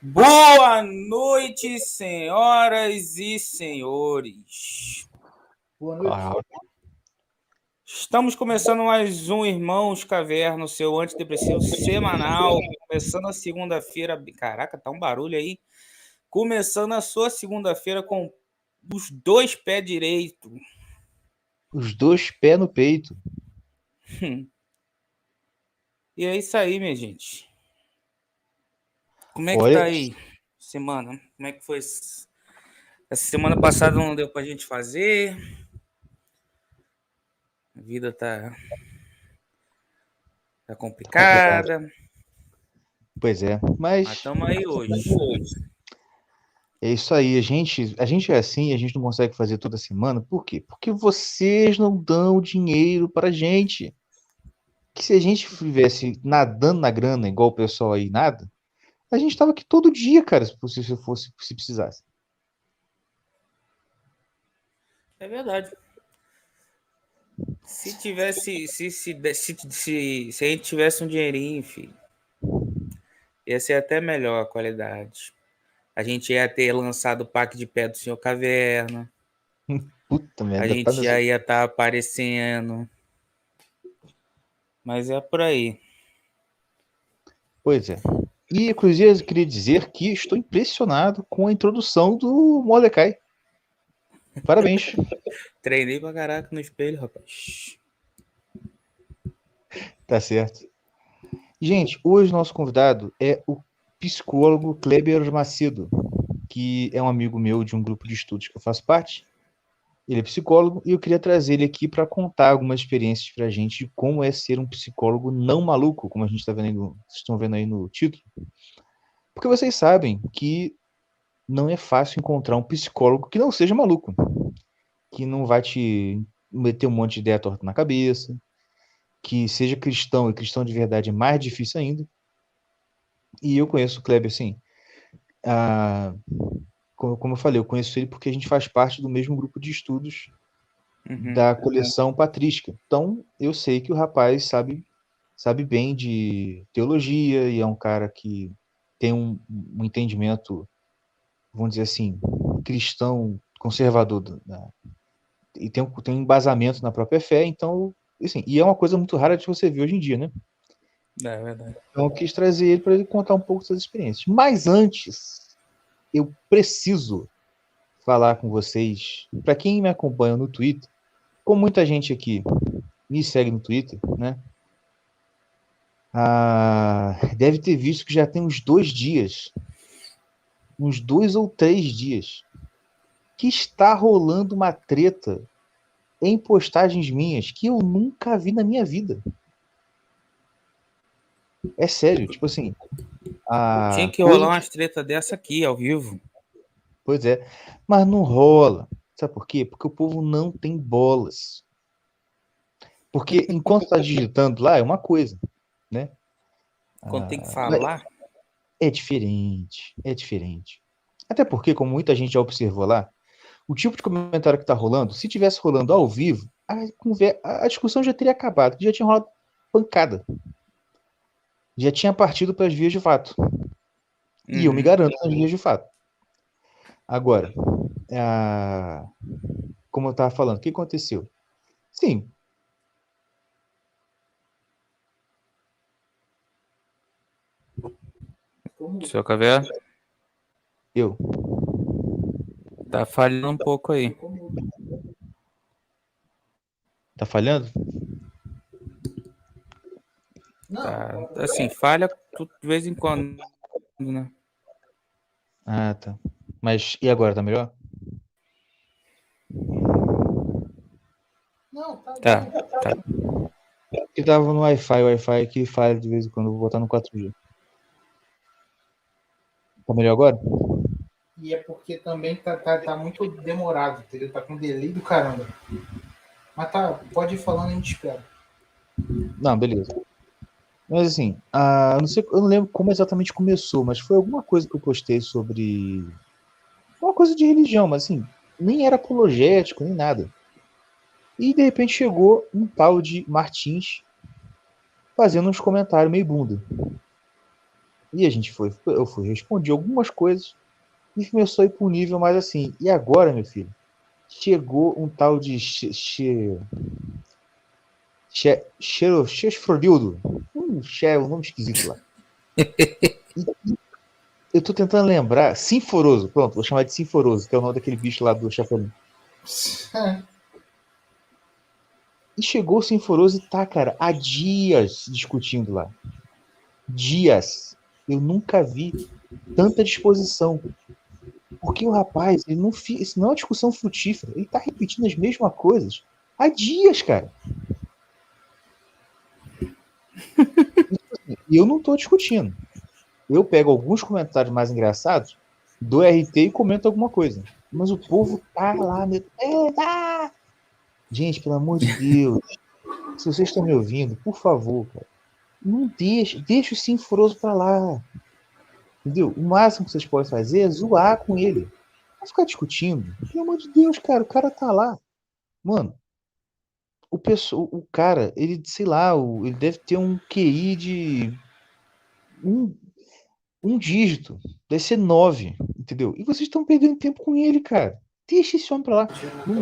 Boa noite, senhoras e senhores. Boa noite. Estamos começando mais um Irmãos Caverna, o seu antidepressivo semanal. Começando a segunda-feira. Caraca, tá um barulho aí. Começando a sua segunda-feira com os dois pés direitos. Os dois pés no peito. E é isso aí, minha gente. Como é que Olha, tá aí, semana? Como é que foi? Essa semana passada não deu pra gente fazer. A vida tá tá complicado. complicada. Pois é, Mas estamos aí hoje. é isso aí. A gente é assim, a gente não consegue fazer toda semana. Por quê? Porque vocês não dão dinheiro pra gente. Que se a gente estivesse nadando na grana, igual o pessoal aí nada, a gente tava aqui todo dia, cara, se precisasse. É verdade. Se tivesse, se a gente tivesse um dinheirinho, filho, ia ser até melhor a qualidade. A gente ia ter lançado o pack de pé do Senhor Caverna. Puta A merda, gente já ia estar aparecendo. Mas é por aí. Pois é. E, inclusive, eu queria dizer que estou impressionado com a introdução do Mordecai. Parabéns. Treinei pra caraca no espelho, rapaz. Tá certo. Gente, hoje nosso convidado é o psicólogo Kleber Macedo, que é um amigo meu de um grupo de estudos que eu faço parte. Ele é psicólogo e eu queria trazer ele aqui para contar algumas experiências para a gente de como é ser um psicólogo não maluco, como a gente está vendo, vocês estão vendo aí no título. Porque vocês sabem que não é fácil encontrar um psicólogo que não seja maluco, que não vai te meter um monte de ideia torta na cabeça, que seja cristão e cristão de verdade é mais difícil ainda. E eu conheço o Kleber, assim, ah, como eu falei, eu conheço ele porque a gente faz parte do mesmo grupo de estudos da coleção patrística. Então, eu sei que o rapaz sabe bem de teologia e é um cara que tem um entendimento, vamos dizer assim, cristão conservador e tem um embasamento na própria fé. Então, assim, e é uma coisa muito rara de você ver hoje em dia, né? É verdade. Então, eu quis trazer ele para ele contar um pouco dessas experiências. Mas antes, eu preciso falar com vocês. Para quem me acompanha no Twitter, como muita gente aqui me segue no Twitter, né? Deve ter visto que já tem uns 2 dias, uns 2 ou 3 dias, que está rolando uma treta em postagens minhas que eu nunca vi na minha vida. É sério, tipo assim, Tinha a que coisa. rolar umas treta dessa aqui, ao vivo. Pois é, mas não rola. Sabe por quê? Porque o povo não tem bolas. Porque enquanto está digitando lá é uma coisa, né? Quando tem que Mas falar. é diferente, é diferente. Até porque, como muita gente já observou lá, o tipo de comentário que está rolando, se tivesse rolando ao vivo, a discussão já teria acabado, já tinha rolado pancada. Já tinha partido para as vias de fato. E eu me garanto nas vias de fato. Agora, como eu estava falando, o que aconteceu? Sim. Senhor Caverna, Eu. tá falhando um pouco aí. Tá falhando? Tá, assim, falha de vez em quando, né? Ah, tá. Mas e agora, tá melhor? Tá, tá. Eu tava no Wi-Fi, o Wi-Fi que falha de vez em quando, eu vou botar no 4G. Tá melhor agora? E é porque também tá muito demorado, entendeu? Tá com delay do caramba. Mas tá, pode ir falando, a gente espera. Não, beleza. Mas assim, eu não lembro como exatamente começou, mas foi alguma coisa que eu postei sobre uma coisa de religião, mas assim, nem era apologético, nem nada. E de repente chegou um tal de Martins fazendo uns comentários meio bunda. E eu fui responder algumas coisas e começou a ir para um nível mais assim. E agora, meu filho, chegou um tal de Chefrodildo. Um nome esquisito lá. Eu tô tentando lembrar. Sinforoso, pronto, vou chamar de Sinforoso, que é o nome daquele bicho lá do Chapolin. E chegou o Sinforoso e tá, cara, há dias discutindo lá. Dias. Eu nunca vi tanta disposição. Porque o rapaz, ele não fica. Isso não é uma discussão frutífera. Ele tá repetindo as mesmas coisas há dias, cara. E eu não tô discutindo. Eu pego alguns comentários mais engraçados, dou RT e comento alguma coisa. Mas o povo tá lá, tá! Gente, pelo amor de Deus, se vocês estão me ouvindo, por favor, cara, não deixa o Sinforoso pra lá. Entendeu? O máximo que vocês podem fazer é zoar com ele. Não ficar discutindo. Pelo amor de Deus, cara, o cara tá lá. Mano, o cara, ele, sei lá, ele deve ter um QI de um dígito. Deve ser 9, entendeu? E vocês estão perdendo tempo com ele, cara. Deixa esse homem pra lá. No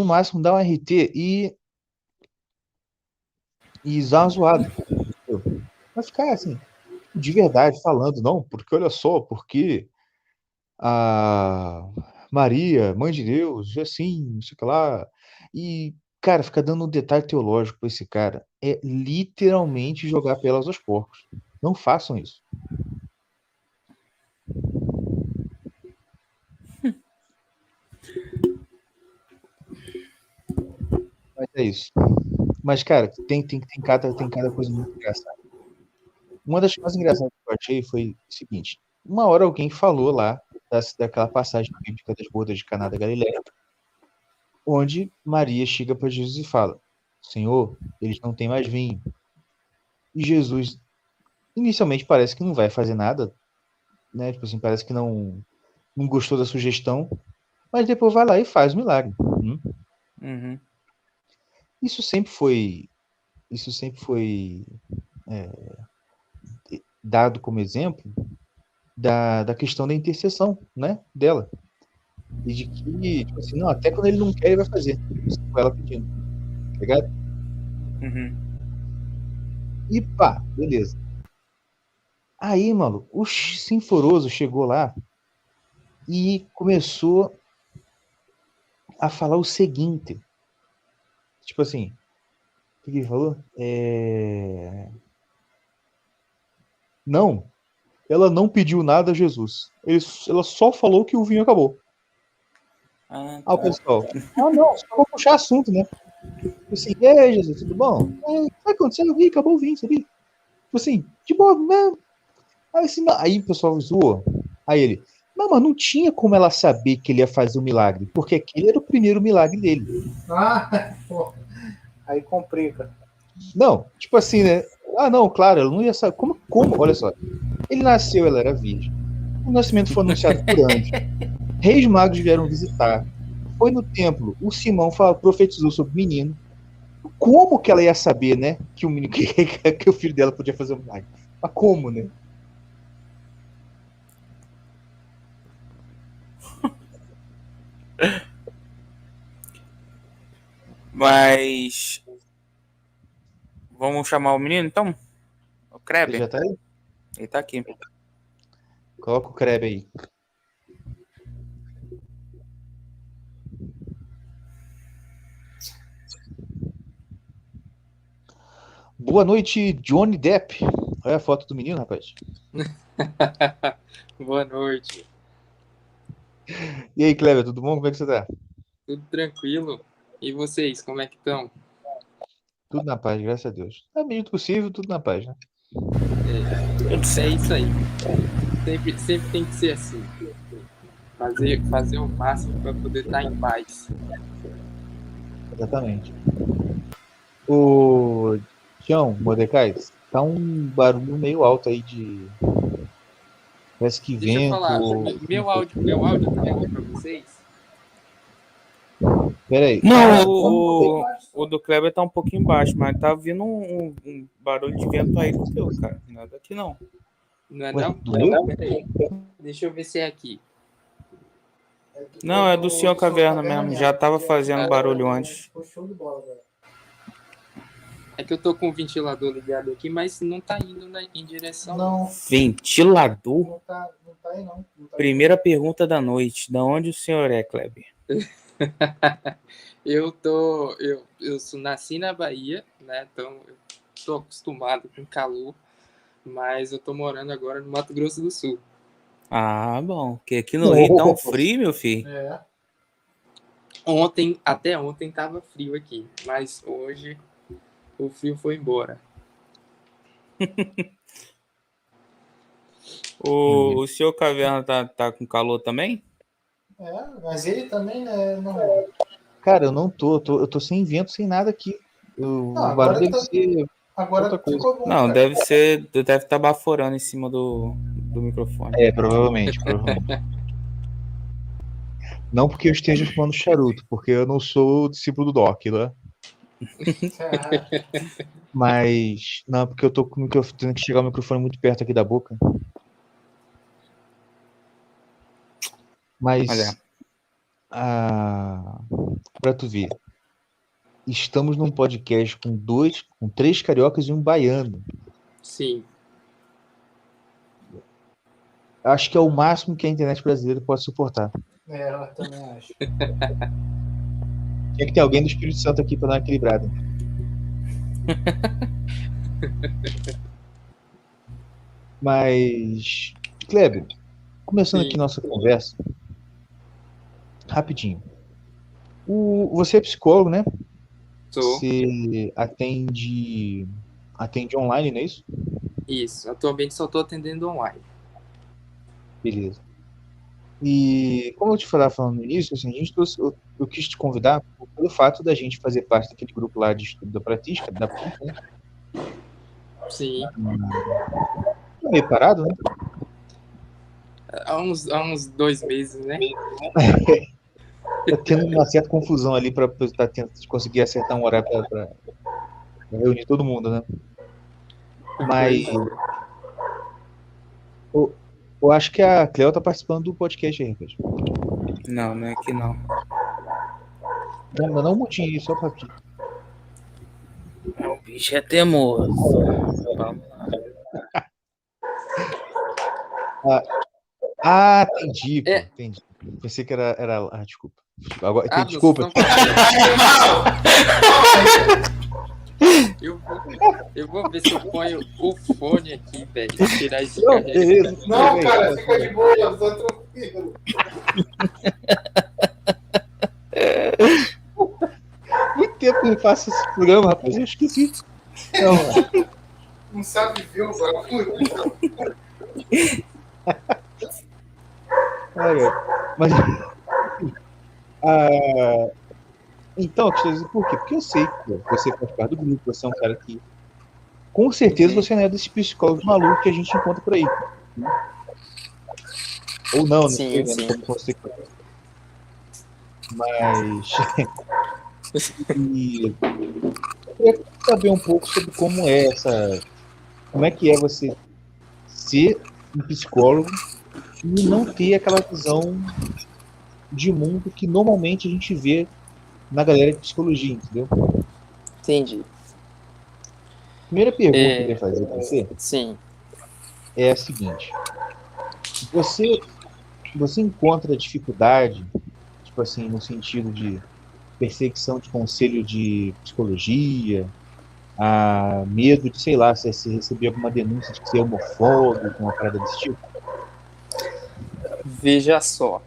máximo, dá um RT e usar uma zoada. Entendeu? Vai ficar assim, de verdade, falando, não, porque olha só, porque a Maria, mãe de Deus, assim, não sei o que lá. E, cara, fica dando um detalhe teológico pra esse cara. É literalmente jogar pelas aos porcos. Não façam isso. Mas é isso. Mas, cara, tem cada coisa muito engraçada. Uma das coisas engraçadas que eu achei foi o seguinte: uma hora alguém falou lá daquela passagem bíblica das bodas de Caná da Galileia, onde Maria chega para Jesus e fala: Senhor, eles não têm mais vinho. E Jesus, inicialmente, parece que não vai fazer nada, né? Tipo assim, parece que não gostou da sugestão, mas depois vai lá e faz o milagre. Uhum. Isso sempre foi dado como exemplo da questão da intercessão, né, dela. E de que, tipo assim, não, até quando ele não quer, ele vai fazer. Com ela pedindo. Tá ligado? Uhum. E pá, beleza. Aí, mano, o Sinforoso chegou lá e começou a falar o seguinte. Tipo assim, o que ele falou? Não, ela não pediu nada a Jesus. Ela só falou que o vinho acabou. Ah, O tá. pessoal, não, só vou puxar assunto, né? Tipo assim, e aí, Jesus, tudo bom? O que aconteceu? Eu vi, acabou o vinho, sabia? Tipo assim, de boa, né? Aí o pessoal zoou. Aí ele, mas não tinha como ela saber que ele ia fazer o milagre, porque aquele era o primeiro milagre dele. Ah, porra. Aí complica. Não, tipo assim, né? Não, claro, ela não ia saber. Como? Olha só. Ele nasceu, ela era virgem. O nascimento foi anunciado por anjos. Reis magos vieram visitar. Foi no templo. O Simão profetizou sobre o menino. Como que ela ia saber, né? Que o menino, que o filho dela podia fazer um milagre? Mas como, né? Mas. Vamos chamar o menino então? O Ele Kreber? já tá aí? Ele tá aqui. Coloca o Kreb aí. Boa noite, Johnny Depp. Olha a foto do menino, rapaz. Boa noite. E aí, Kleber, tudo bom? Como é que você tá? Tudo tranquilo? E vocês, como é que estão? Tudo na paz, graças a Deus. Na medida do possível, tudo na paz, né? É isso aí. Sempre tem que ser assim. Fazer o máximo para poder estar em paz. Exatamente. O Tião, Mordecai, tá um barulho meio alto aí de. Parece que Deixa eu vento. falar, meu áudio tá bom para vocês? Pera aí. Não, Vamos- o do Kleber tá um pouquinho baixo, mas tá vindo um barulho de vento aí do teu, cara. Nada aqui não. Não é Ué, não? do meu? Peraí. Deixa eu ver se é aqui. Não, é do Senhor Caverna mesmo. Já tava fazendo barulho antes. Ficou show de bola, velho. É que eu tô com o ventilador ligado aqui, mas não tá indo em direção. Não, Ventilador? não tá aí não. Não tá aí. Primeira pergunta da noite. Da onde o senhor é, Kleber? Eu nasci na Bahia, né? Então eu tô acostumado com calor, mas eu tô morando agora no Mato Grosso do Sul. Ah, bom. Porque aqui no Rio tá um frio, meu filho. É. Até ontem tava frio aqui, mas hoje o frio foi embora. O senhor Caverna tá com calor também? É, mas ele também, né? Não, Cara, eu não tô. Eu tô sem vento, sem nada aqui. O agora barulho deve tá- ser agora outra coisa. ficou bom, Não, cara. deve estar baforando em cima do microfone. É, provavelmente. Não porque eu esteja fumando charuto, porque eu não sou discípulo do Doc, né? É, Mas. Não, porque eu tô com o microfone, tendo que chegar o microfone muito perto aqui da boca. Mas. Olha. Pra tu ver. Estamos num podcast com 3 cariocas e um baiano. Sim. Acho que é o máximo que a internet brasileira pode suportar. eu também acho. Tinha que ter alguém do Espírito Santo aqui pra dar uma equilibrada. Mas, Kleber, começando Sim. aqui nossa conversa, rapidinho. Você é psicólogo, né? Tô. Você atende online, não é isso? Isso. Atualmente só tô atendendo online. Beleza. E como eu te falando no início, assim, eu quis te convidar pelo fato da gente fazer parte daquele grupo lá de estudo da prática, da PUC, né? Sim. Tá meio parado, né? Há uns 2 meses, né? Tá tendo uma certa confusão ali para conseguir acertar um horário para reunir todo mundo, né? Mas eu acho que a Cleo tá participando do podcast aí, rapaz. Não, não é que não. Dá um montinho aí, só pra pedir. O bicho é teimoso. Vamos lá. Entendi, pô, entendi. Pensei que era. Desculpa. Agora, Ah, desculpa. vocês Eu vou ver se eu ponho o fone aqui, velho. Tirar esse Não, carrega. beleza. Não, tudo cara, bem. fica de boa, tá tranquilo. Muito tempo que eu não faço esse programa, rapaz. Eu esqueci. Não, Não sabe ver o bagulho. Mas. Então, deixa eu dizer por quê? Porque eu sei que você faz parte do grupo, você é um cara que. Com certeza você não é desse psicólogo maluco que a gente encontra por aí. Né? Ou não, não Sim, sei, sim. né? Mas. E eu queria saber um pouco sobre como é que é você ser um psicólogo e não ter aquela visão de mundo que normalmente a gente vê na galera de psicologia, entendeu? Entendi. Primeira pergunta que eu queria fazer pra você Sim. é a seguinte: você encontra dificuldade, tipo assim, no sentido de perseguição de conselho de psicologia, medo de, sei lá, se receber alguma denúncia de que você é homofóbico, uma parada desse tipo? Veja só.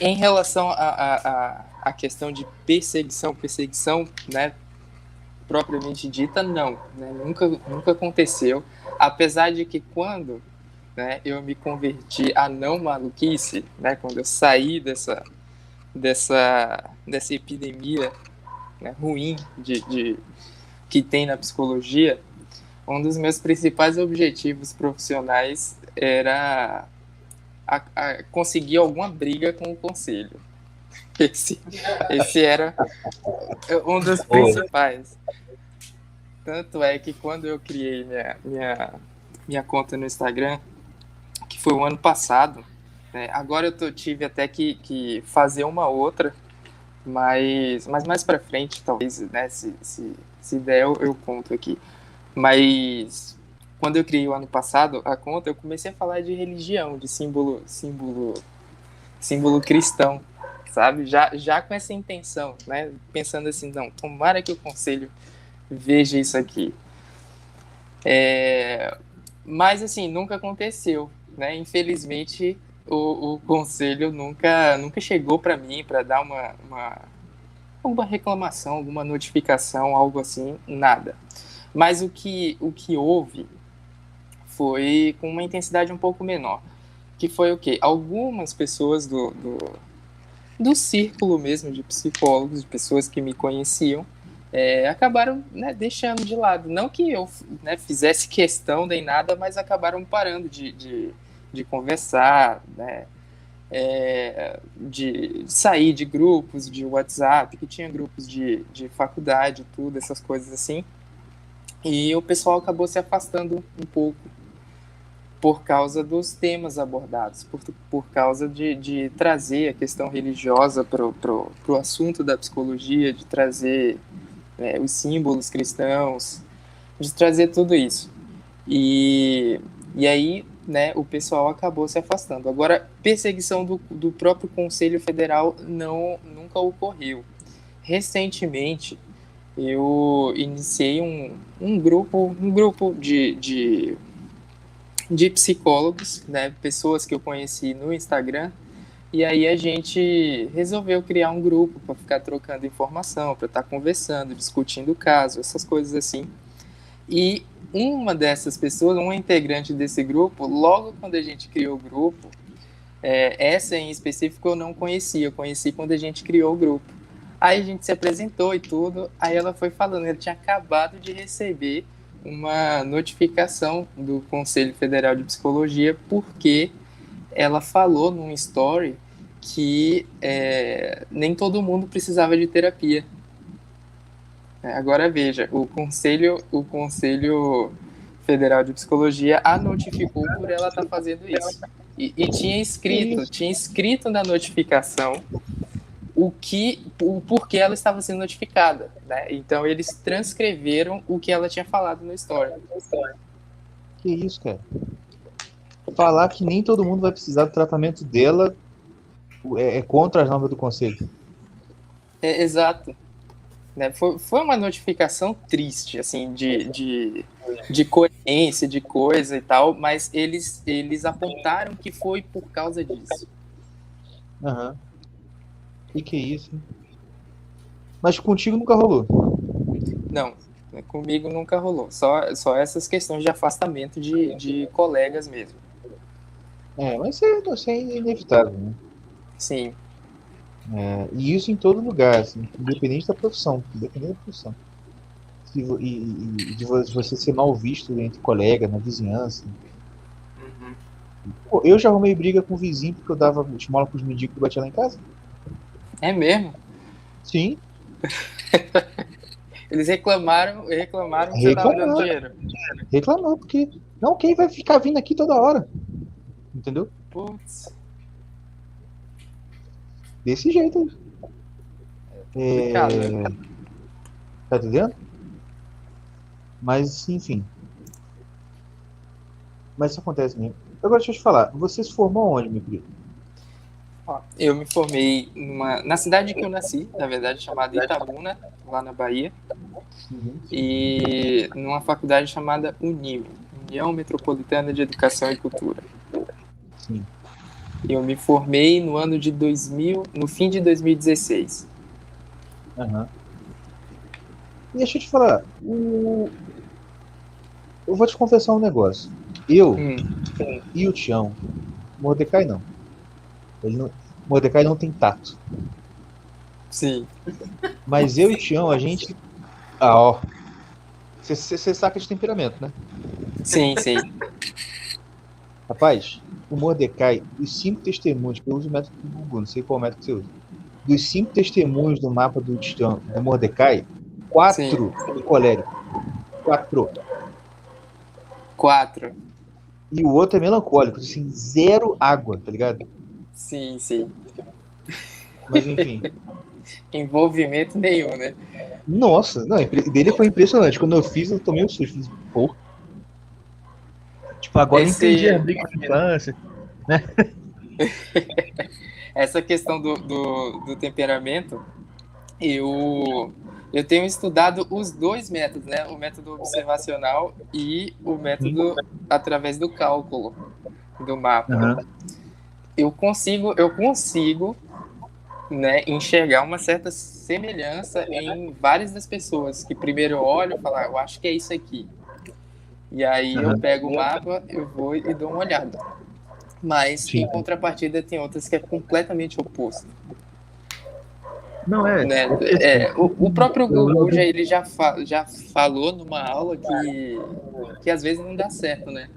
Em relação à questão de perseguição, né, propriamente dita, não. Né, nunca aconteceu. Apesar de que quando, né, eu me converti à não maluquice, né, quando eu saí dessa epidemia, né, ruim que tem na psicologia, um dos meus principais objetivos profissionais era conseguir alguma briga com o conselho. Esse era um dos principais. Tanto é que quando eu criei minha conta no Instagram, que foi o ano passado, né, agora eu tive até que fazer uma outra, mas mais pra frente, talvez, né, se der, eu conto aqui. Mas quando eu criei o ano passado a conta, eu comecei a falar de religião, de símbolo cristão, sabe? Já com essa intenção, né? Pensando assim, não, tomara que o conselho veja isso aqui. Mas, assim, nunca aconteceu, né? Infelizmente, o conselho nunca chegou para mim para dar alguma reclamação, alguma notificação, algo assim, nada. Mas o que houve foi com uma intensidade um pouco menor, que foi o quê? Algumas pessoas do círculo mesmo de psicólogos, de pessoas que me conheciam, acabaram, né, deixando de lado. Não que eu, né, fizesse questão nem nada, mas acabaram parando de conversar, né, de sair de grupos de WhatsApp, que tinha grupos de faculdade, tudo, essas coisas assim. E o pessoal acabou se afastando um pouco por causa dos temas abordados, por causa de trazer a questão religiosa pro assunto da psicologia, de trazer os símbolos cristãos, de trazer tudo isso. E aí, né, o pessoal acabou se afastando. Agora, perseguição do próprio Conselho Federal nunca ocorreu. Recentemente, eu iniciei um grupo de psicólogos, né, pessoas que eu conheci no Instagram, e aí a gente resolveu criar um grupo para ficar trocando informação, para estar conversando, discutindo o caso, essas coisas assim. E uma dessas pessoas, uma integrante desse grupo, logo quando a gente criou o grupo, essa em específico eu não conhecia, eu conheci quando a gente criou o grupo. Aí a gente se apresentou e tudo, aí ela foi falando, ela tinha acabado de receber uma notificação do Conselho Federal de Psicologia porque ela falou num story que nem todo mundo precisava de terapia. Agora veja, o Conselho Federal de Psicologia a notificou por ela estar fazendo isso. E tinha escrito na notificação o porquê ela estava sendo notificada, né? Então eles transcreveram o que ela tinha falado no story. Que isso, cara? Falar que nem todo mundo vai precisar do tratamento dela é contra as normas do conselho. Exato. Né? Foi uma notificação triste, assim, de coerência, de coisa e tal, mas eles apontaram que foi por causa disso. Aham. Que é isso? Hein? Mas contigo nunca rolou? Não, comigo nunca rolou. Só essas questões de afastamento de colegas mesmo. Mas isso é inevitável, né? Sim. E isso em todo lugar, assim, independente da profissão. E de você ser mal visto entre colegas, na vizinhança. Uhum. Pô, eu já arrumei briga com o vizinho porque eu dava esmola pros mendigos que batiam lá em casa. É mesmo? Sim. Eles reclamaram que você estava dando dinheiro. Reclamou, porque não, quem vai ficar vindo aqui toda hora? Entendeu? Putz. Desse jeito aí. Tá entendendo? Mas, enfim. Mas isso acontece mesmo. Agora deixa eu te falar, você se formou onde, meu querido? Eu me formei na cidade que eu nasci, na verdade, chamada Itabuna, lá na Bahia, e numa faculdade chamada UNIME, União Metropolitana de Educação e Cultura. Sim. Eu me formei no fim de 2016. Uhum. E deixa eu te falar, eu vou te confessar um negócio. Eu e o Tião, Mordecai não. Mordecai não tem tato. Sim. Mas eu e o Tião, a gente... Você saca de temperamento, né? Sim. Rapaz, o Mordecai, os 5 testemunhos, que eu uso o método do Google, não sei qual método que você usa. Dos 5 testemunhos do mapa do Mordecai, Sim, 4 são coléricos. 4. 4. E o outro é melancólico, assim, 0 água, tá ligado? Sim, sim. Mas enfim. Envolvimento nenhum, né? Nossa, não, dele foi impressionante. Quando eu fiz, eu tomei um susto. Fiz, pô. Tipo, agora eu entendi a Esse, briga de infância, né? essa questão do temperamento, eu tenho estudado os dois métodos, né? O método observacional e o método através do cálculo do mapa. Uhum. Eu consigo, né, enxergar uma certa semelhança em várias das pessoas que primeiro eu olho e falo, eu acho que é isso aqui. E aí eu Uhum. pego o mapa, eu vou e dou uma olhada. Mas, Sim. em contrapartida, tem outras que é completamente oposto. Não, Né? porque, assim, O próprio Google eu- já falou numa aula que às vezes não dá certo, né?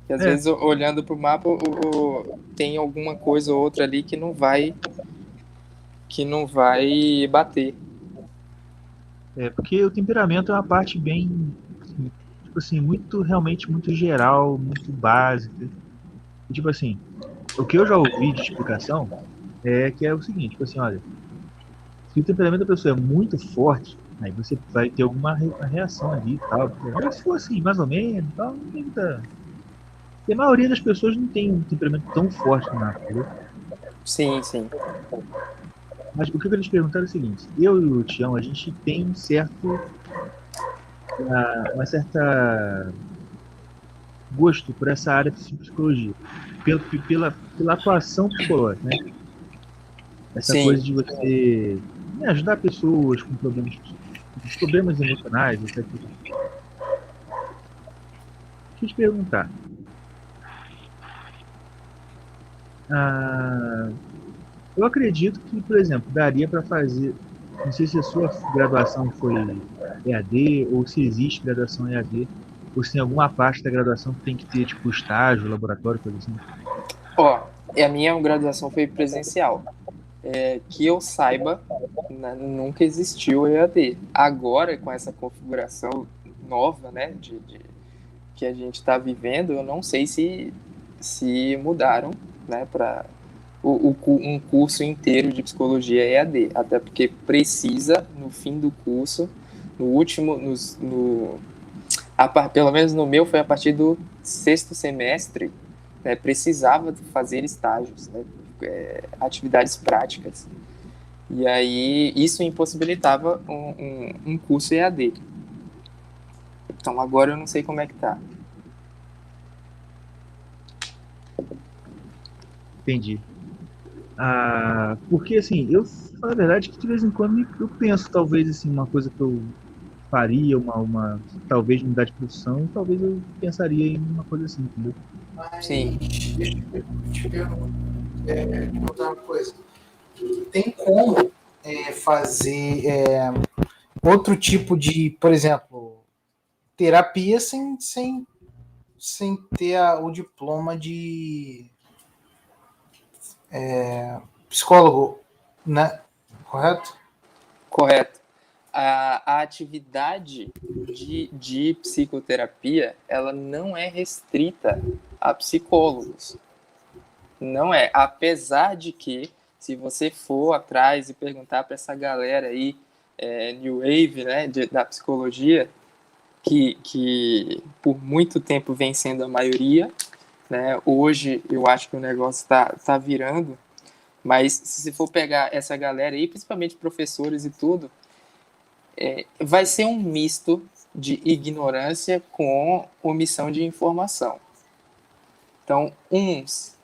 Que às É. vezes olhando para o mapa tem alguma coisa ou outra ali que não vai bater. Porque o temperamento é uma parte bem, tipo assim, muito, realmente muito geral, muito básica. E, tipo assim, o que eu já ouvi de explicação é que é o seguinte, tipo assim, olha, se o temperamento da pessoa é muito forte, aí você vai ter alguma uma reação ali e tal. Mas se for assim, mais ou menos, tal, não tem muita. E a maioria das pessoas não tem um temperamento tão forte no mapa, entendeu? Sim, sim. Mas o que eu queria te perguntar é o seguinte: eu e o Tião, a gente tem um certo, uma certa gosto por essa área de psicologia, pela atuação psicológica, né? Essa Sim. coisa de você, né, ajudar pessoas com problemas emocionais, etc. Deixa eu te perguntar. Ah, eu acredito que, por exemplo, daria para fazer. Não sei se a sua graduação foi EAD ou se existe graduação EAD, ou se tem alguma parte da graduação que tem que ter, tipo, estágio, laboratório, coisa assim. Ó, a minha graduação foi presencial. Que eu saiba, né, nunca existiu o EAD. Agora, com essa configuração nova, né, que a gente está vivendo, eu não sei se mudaram, né, para um curso inteiro de psicologia EAD, até porque precisa, no fim do curso, no último, pelo menos no meu, foi a partir do sexto semestre, né, precisava fazer estágios, né, atividades práticas. E aí isso impossibilitava um curso EAD. Então agora eu não sei como é que tá. Entendi. Porque, assim, eu falo a verdade que de vez em quando eu penso, talvez, assim, uma coisa que eu faria, talvez mudar de profissão, talvez eu pensaria em uma coisa assim, entendeu? Mas Sim. deixa eu perguntar uma coisa. Tem como fazer outro tipo de, por exemplo, terapia sem ter o diploma de psicólogo, né? Correto? Correto. A atividade de psicoterapia, ela não é restrita a psicólogos. Não é. Apesar de que, se você for atrás e perguntar para essa galera aí, New Wave, né, da psicologia, que por muito tempo vem sendo a maioria, né, hoje eu acho que o negócio está virando, mas se você for pegar essa galera aí, principalmente professores e tudo, vai ser um misto de ignorância com omissão de informação. Então, uns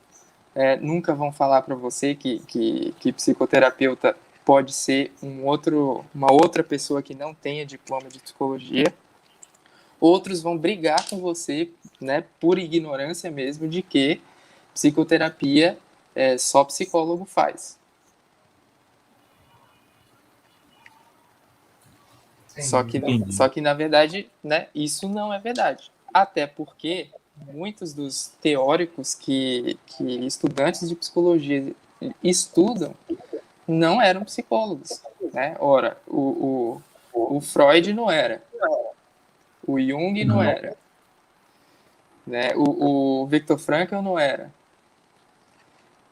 nunca vão falar para você que psicoterapeuta pode ser uma outra pessoa que não tenha diploma de psicologia. Outros vão brigar com você, né, por ignorância mesmo, de que psicoterapia só psicólogo faz. Só que, Entendi. só que, na verdade, né, isso não é verdade. Até porque muitos dos teóricos que estudantes de psicologia estudam não eram psicólogos, né? Ora, o Freud não era, o Jung não era, né? O Viktor Frankl não era.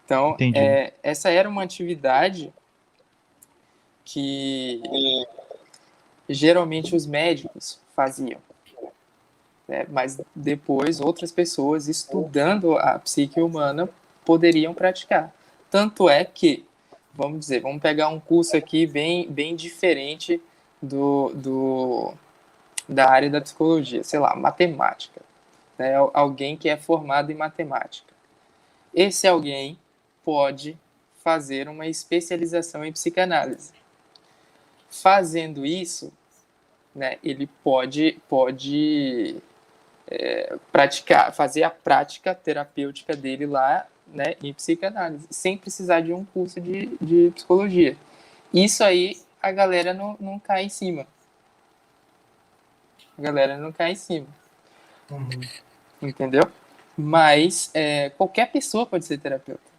Então, essa era uma atividade que geralmente os médicos faziam, né? Mas depois outras pessoas estudando a psique humana poderiam praticar. Tanto é que, vamos pegar um curso aqui bem diferente da área da psicologia, sei lá, matemática, né? Alguém que é formado em matemática. Esse alguém pode fazer uma especialização em psicanálise. Fazendo isso, né, ele pode fazer a prática terapêutica dele lá, né, em psicanálise, sem precisar de um curso de psicologia. Isso aí a galera não cai em cima. Entendeu? Mas qualquer pessoa pode ser terapeuta,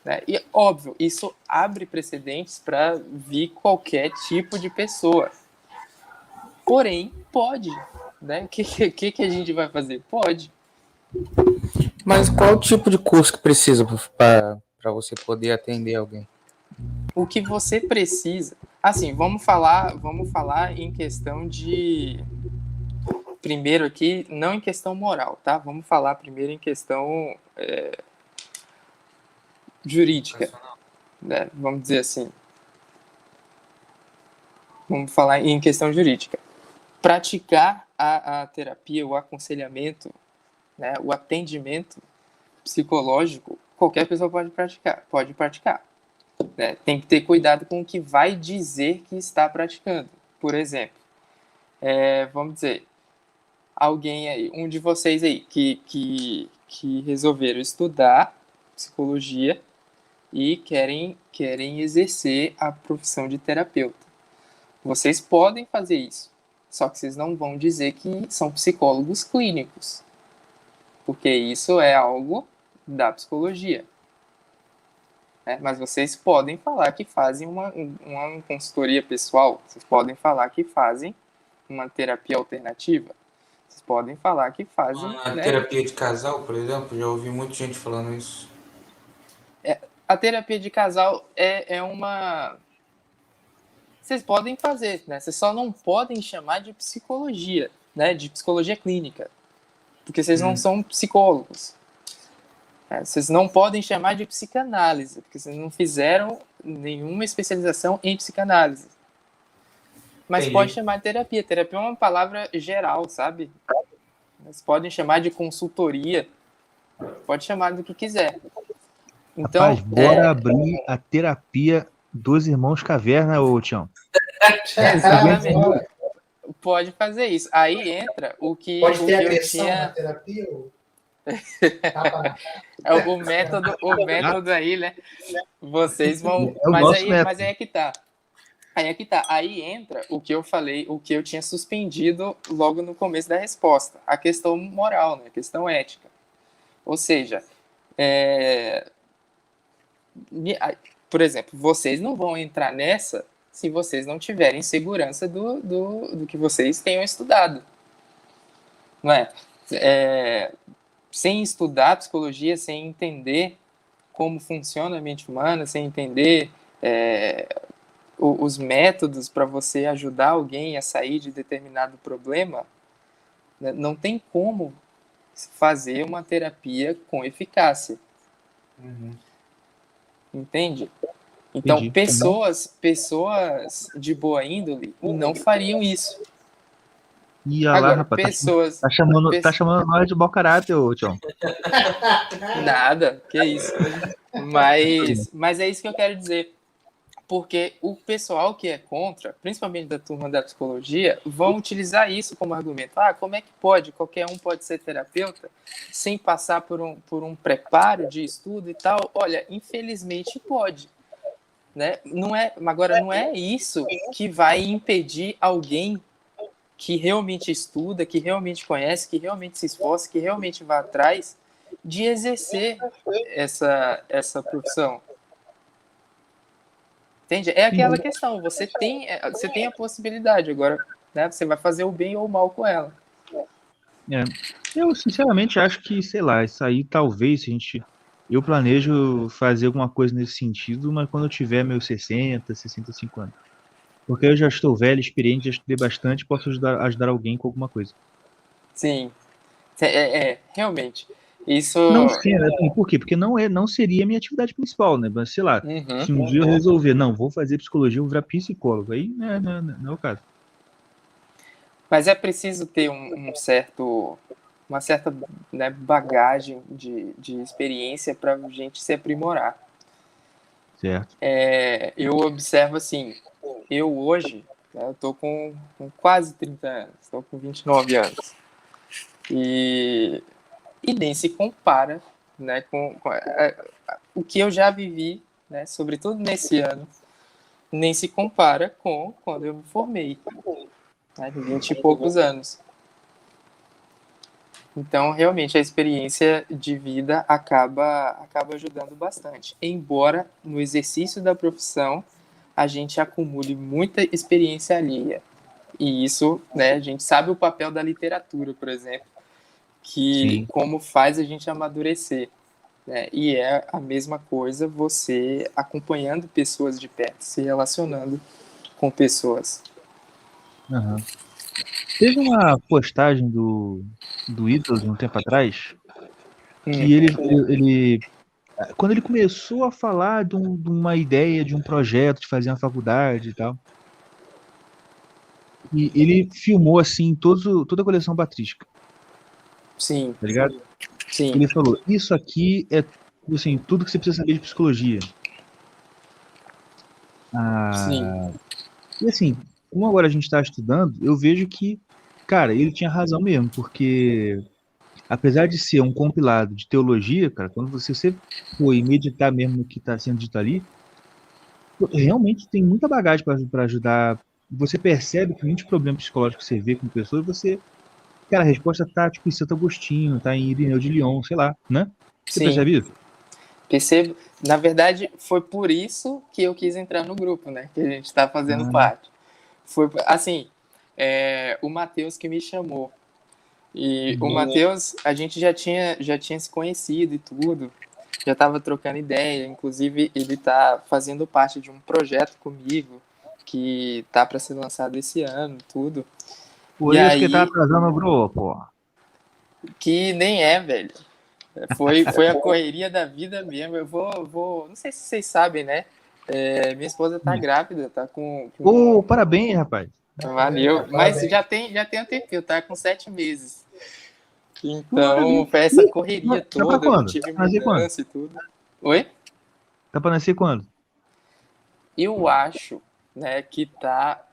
né? E, óbvio, isso abre precedentes para vir qualquer tipo de pessoa. Porém, pode. Né? O que a gente vai fazer? Pode. Mas qual tipo de curso que precisa para você poder atender alguém? O que você precisa... Assim, vamos falar em questão de... Primeiro aqui, não em questão moral, tá? Vamos falar primeiro em questão jurídica, né? Vamos dizer assim. Vamos falar em questão jurídica. Praticar a terapia, o aconselhamento, né, o atendimento psicológico, qualquer pessoa pode praticar. Né? Tem que ter cuidado com o que vai dizer que está praticando. Por exemplo, vamos dizer, alguém aí, um de vocês aí, que resolveram estudar psicologia e querem exercer a profissão de terapeuta. Vocês podem fazer isso, só que vocês não vão dizer que são psicólogos clínicos, porque isso é algo da psicologia. Mas vocês podem falar que fazem uma consultoria pessoal, vocês podem falar que fazem uma terapia alternativa, vocês podem falar que fazem... Né? Terapia de casal, por exemplo, já ouvi muita gente falando isso. A terapia de casal é uma... Vocês podem fazer, né? Vocês só não podem chamar de psicologia, né? De psicologia clínica, porque vocês não são psicólogos. Vocês não podem chamar de psicanálise, porque vocês não fizeram nenhuma especialização em psicanálise. Mas pode chamar de terapia. Terapia é uma palavra geral, sabe? Vocês podem chamar de consultoria, pode chamar do que quiser. Então, rapaz, bora abrir a terapia dos irmãos Caverna, ô Tião. Exatamente. Pode fazer isso. Aí entra o que... Pode ter agressão na terapia? O método aí, né? Vocês vão... Mas aí é que tá. Aí entra o que eu falei, o que eu tinha suspendido logo no começo da resposta. A questão moral, né? A questão ética. Ou seja, por exemplo, vocês não vão entrar nessa se vocês não tiverem segurança do que vocês tenham estudado. Não é? Sem estudar psicologia, sem entender como funciona a mente humana, sem entender os métodos para você ajudar alguém a sair de determinado problema, né, não tem como fazer uma terapia com eficácia. Entende? Então, Entendi. pessoas de boa índole não fariam isso. E olha lá, rapaz, pessoas... tá chamando nós de mau caráter, ô Tião. Nada, que isso. Mas é isso que eu quero dizer. Porque o pessoal que é contra, principalmente da turma da psicologia, vão utilizar isso como argumento. Como é que pode? Qualquer um pode ser terapeuta sem passar por um preparo de estudo e tal? Olha, infelizmente pode. Né? Agora, não é isso que vai impedir alguém que realmente estuda, que realmente conhece, que realmente se esforça, que realmente vai atrás de exercer essa profissão. Entende? É aquela questão, você tem a possibilidade, agora, né, você vai fazer o bem ou o mal com ela. Eu sinceramente acho que, sei lá, isso aí talvez eu planejo fazer alguma coisa nesse sentido, mas quando eu tiver meus 60, 65 anos. Porque eu já estou velho, experiente, já estudei bastante, posso ajudar alguém com alguma coisa. Sim, realmente. Isso. Não sei, né? Por quê? Porque não seria a minha atividade principal, né? Mas, sei lá, se um dia eu resolver, não, vou fazer psicologia, vou virar psicólogo, aí não é o caso. Mas é preciso ter uma certa, né, bagagem de experiência para a gente se aprimorar. Certo. Eu observo assim, eu hoje, né, eu tô com quase 30 anos, estou com 29 anos. E nem se compara, né, com o que eu já vivi, né, sobretudo nesse ano, nem se compara com quando eu me formei, né, de 20 e poucos anos. Então, realmente, a experiência de vida acaba ajudando bastante. Embora, no exercício da profissão, a gente acumule muita experiência alheia. E isso, né, a gente sabe o papel da literatura, por exemplo, que como faz a gente amadurecer. Né? E é a mesma coisa você acompanhando pessoas de perto, se relacionando com pessoas. Uhum. Teve uma postagem do Ítalo de um tempo atrás que ele quando ele começou a falar de uma ideia, de um projeto, de fazer uma faculdade e tal, e ele filmou assim toda a coleção patrística. Sim. Tá ligado? Sim. Ele falou, isso aqui é assim, tudo que você precisa saber de psicologia. Sim. E assim, como agora a gente está estudando, eu vejo que, cara, ele tinha razão mesmo, porque apesar de ser um compilado de teologia, cara, quando você for meditar mesmo no que está sendo dito ali, realmente tem muita bagagem para ajudar. Você percebe que muitos problemas psicológicos que você vê com pessoas, cara, a resposta tá tipo em Santo Agostinho, tá em Irineu de Lyon, sei lá, né? Você percebe isso? Percebo. Na verdade, foi por isso que eu quis entrar no grupo, né? Que a gente está fazendo parte. Foi assim, o Matheus que me chamou. E o Matheus, a gente já tinha se conhecido e tudo. Já estava trocando ideia. Inclusive, ele está fazendo parte de um projeto comigo que tá para ser lançado esse ano e tudo. Por isso que tá atrasando o grupo, pô. Que nem é, velho. Foi a correria da vida mesmo. Eu vou. Não sei se vocês sabem, né? Minha esposa tá grávida, tá com. Parabéns, rapaz. Valeu. Mas já tem um tempinho, tá com 7 meses. Então, foi essa correria toda, eu tive mudança e tudo. Oi? Tá pra nascer quando? Eu acho, né, que tá.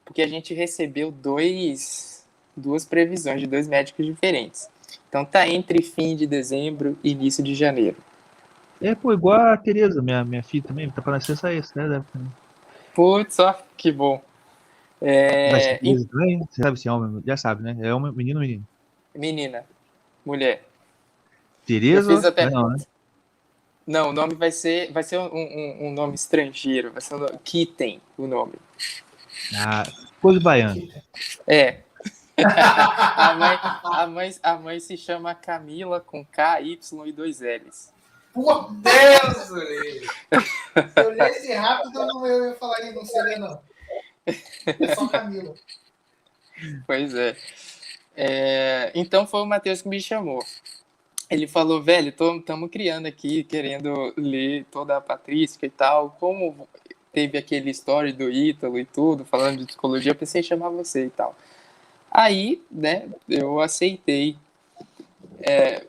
Porque a gente recebeu duas previsões de 2 médicos diferentes. Então tá entre fim de dezembro e início de janeiro. Igual a Tereza, minha filha também, tá pra nascer essa né? Putz, ó, que bom. Tereza também? Você sabe se é homem, já sabe, né? É homem, menino ou menino? Menina, mulher. Tereza? Até... Não, né? Não, o nome vai ser um nome estrangeiro, vai ser Kitten, o nome. Coisa baiana. A mãe se chama Camila com K, Y e 2 L's. Por Deus, Uri! Se eu lesse rápido, eu ia falar que não seria, não. É só Camila. Pois é. Então foi o Matheus que me chamou. Ele falou, velho, estamos criando aqui, querendo ler toda a patrística e tal. Como teve aquele story do Ítalo e tudo, falando de psicologia, eu pensei em chamar você e tal. Aí, né, eu aceitei.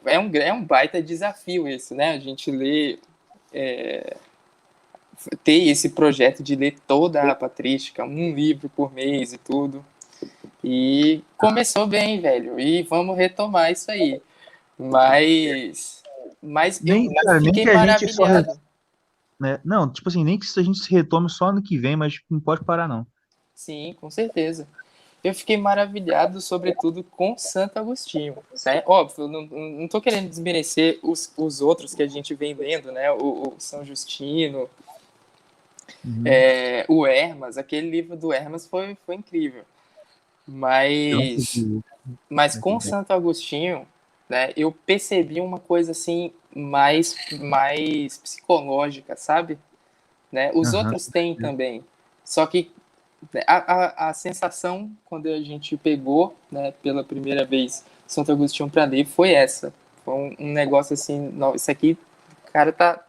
É um baita desafio esse, né? A gente ler, ter esse projeto de ler toda a patrística, um livro por mês e tudo. E começou bem, velho. E vamos retomar isso aí. Mas eu fiquei maravilhado. Né? Não, tipo assim, nem que a gente se retome só ano que vem, mas não pode parar, não. Sim, com certeza. eu fiquei maravilhado, sobretudo, com Santo Agostinho. Né? Óbvio, não tô querendo desmerecer os outros que a gente vem lendo, né? O São Justino, o Hermas, aquele livro do Hermas foi incrível. Mas com Santo Agostinho, né, eu percebi uma coisa assim mais psicológica, sabe? Né? Os outros têm também. Só que a sensação, quando a gente pegou, né, pela primeira vez Santo Agostinho para ler, foi essa. Foi um negócio assim, não, isso aqui, o cara tá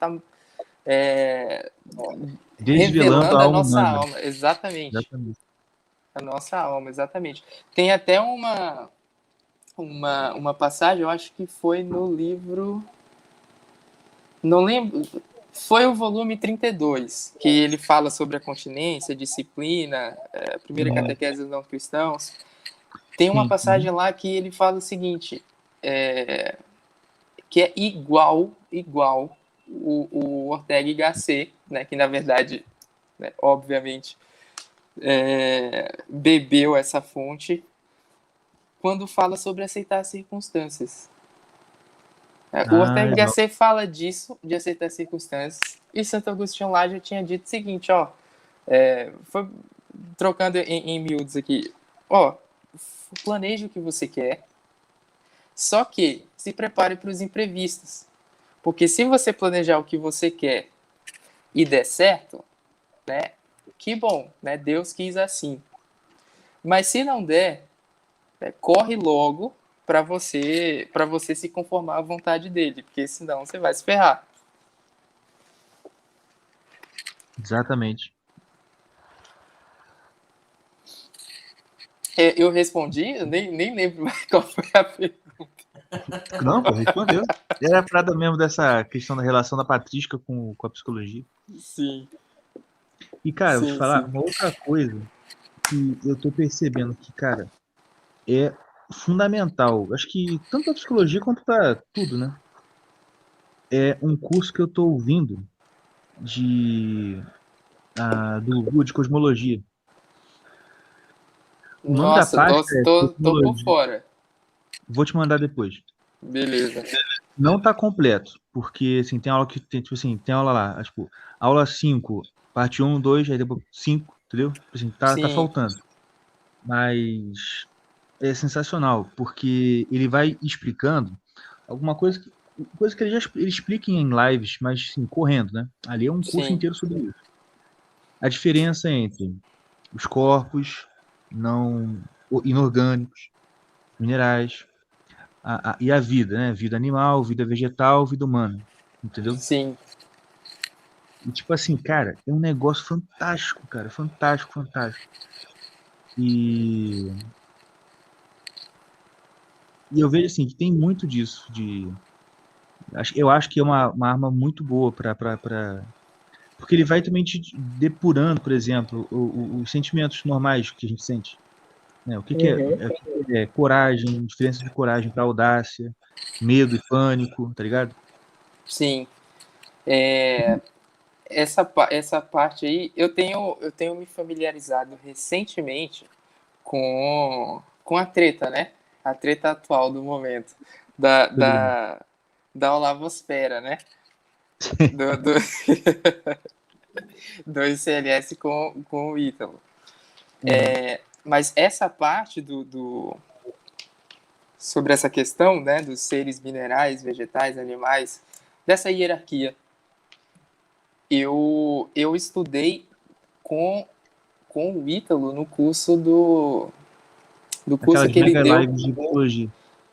revelando a nossa alma. Exatamente. A nossa alma, exatamente. Tem até uma passagem, eu acho que foi no livro... Não lembro... Foi o volume 32, que ele fala sobre a continência, disciplina, a primeira catequese dos não cristãos. Tem uma passagem lá que ele fala o seguinte, que é igual o Ortega y Gasset, né, que na verdade, né, obviamente, bebeu essa fonte, quando fala sobre aceitar as circunstâncias. O Ortega y Gasset fala disso, de aceitar as circunstâncias, e Santo Agostinho lá já tinha dito o seguinte, foi trocando em miúdos aqui, planeje o que você quer, só que se prepare para os imprevistos, porque se você planejar o que você quer e der certo, né, que bom, né, Deus quis assim, mas se não der, corre logo para você se conformar à vontade dele, porque senão você vai se ferrar. Exatamente. Eu respondi? Eu nem lembro mais qual foi a pergunta. Não, pô, respondeu. Era a parada mesmo dessa questão da relação da patrística com a psicologia. Sim. E, cara, eu vou te falar uma outra coisa que eu tô percebendo que, cara, é fundamental. Acho que tanto pra psicologia quanto pra tudo, né? É um curso que eu tô ouvindo do Google de Cosmologia. O nome da página é tô por Cosmologia. fora. Vou te mandar depois. Beleza. Não tá completo, porque assim, tem aula que tem, tipo assim, tem aula lá, tipo, aula 5, parte 1, 2, aí depois 5, entendeu? Assim, tá faltando. Mas é sensacional, porque ele vai explicando alguma coisa que ele explica em lives, mas assim, correndo, né? Ali é um curso inteiro sobre isso. A diferença entre os corpos não inorgânicos, minerais, e a vida, né? Vida animal, vida vegetal, vida humana, entendeu? Sim. E tipo assim, cara, é um negócio fantástico, cara, fantástico. E eu vejo assim que tem muito disso eu acho que é uma arma muito boa para porque ele vai também te depurando, por exemplo, os sentimentos normais que a gente sente, né? O que é coragem, diferença de coragem para audácia, medo e pânico, tá ligado? Sim. Essa parte aí, eu tenho me familiarizado recentemente com a treta, né? A treta atual do momento da Olavosfera, né? Do ICLS com o Ítalo. Mas essa parte sobre essa questão, né, dos seres minerais, vegetais, animais, dessa hierarquia, eu estudei com o Ítalo no curso do curso que ele deu. De biologia.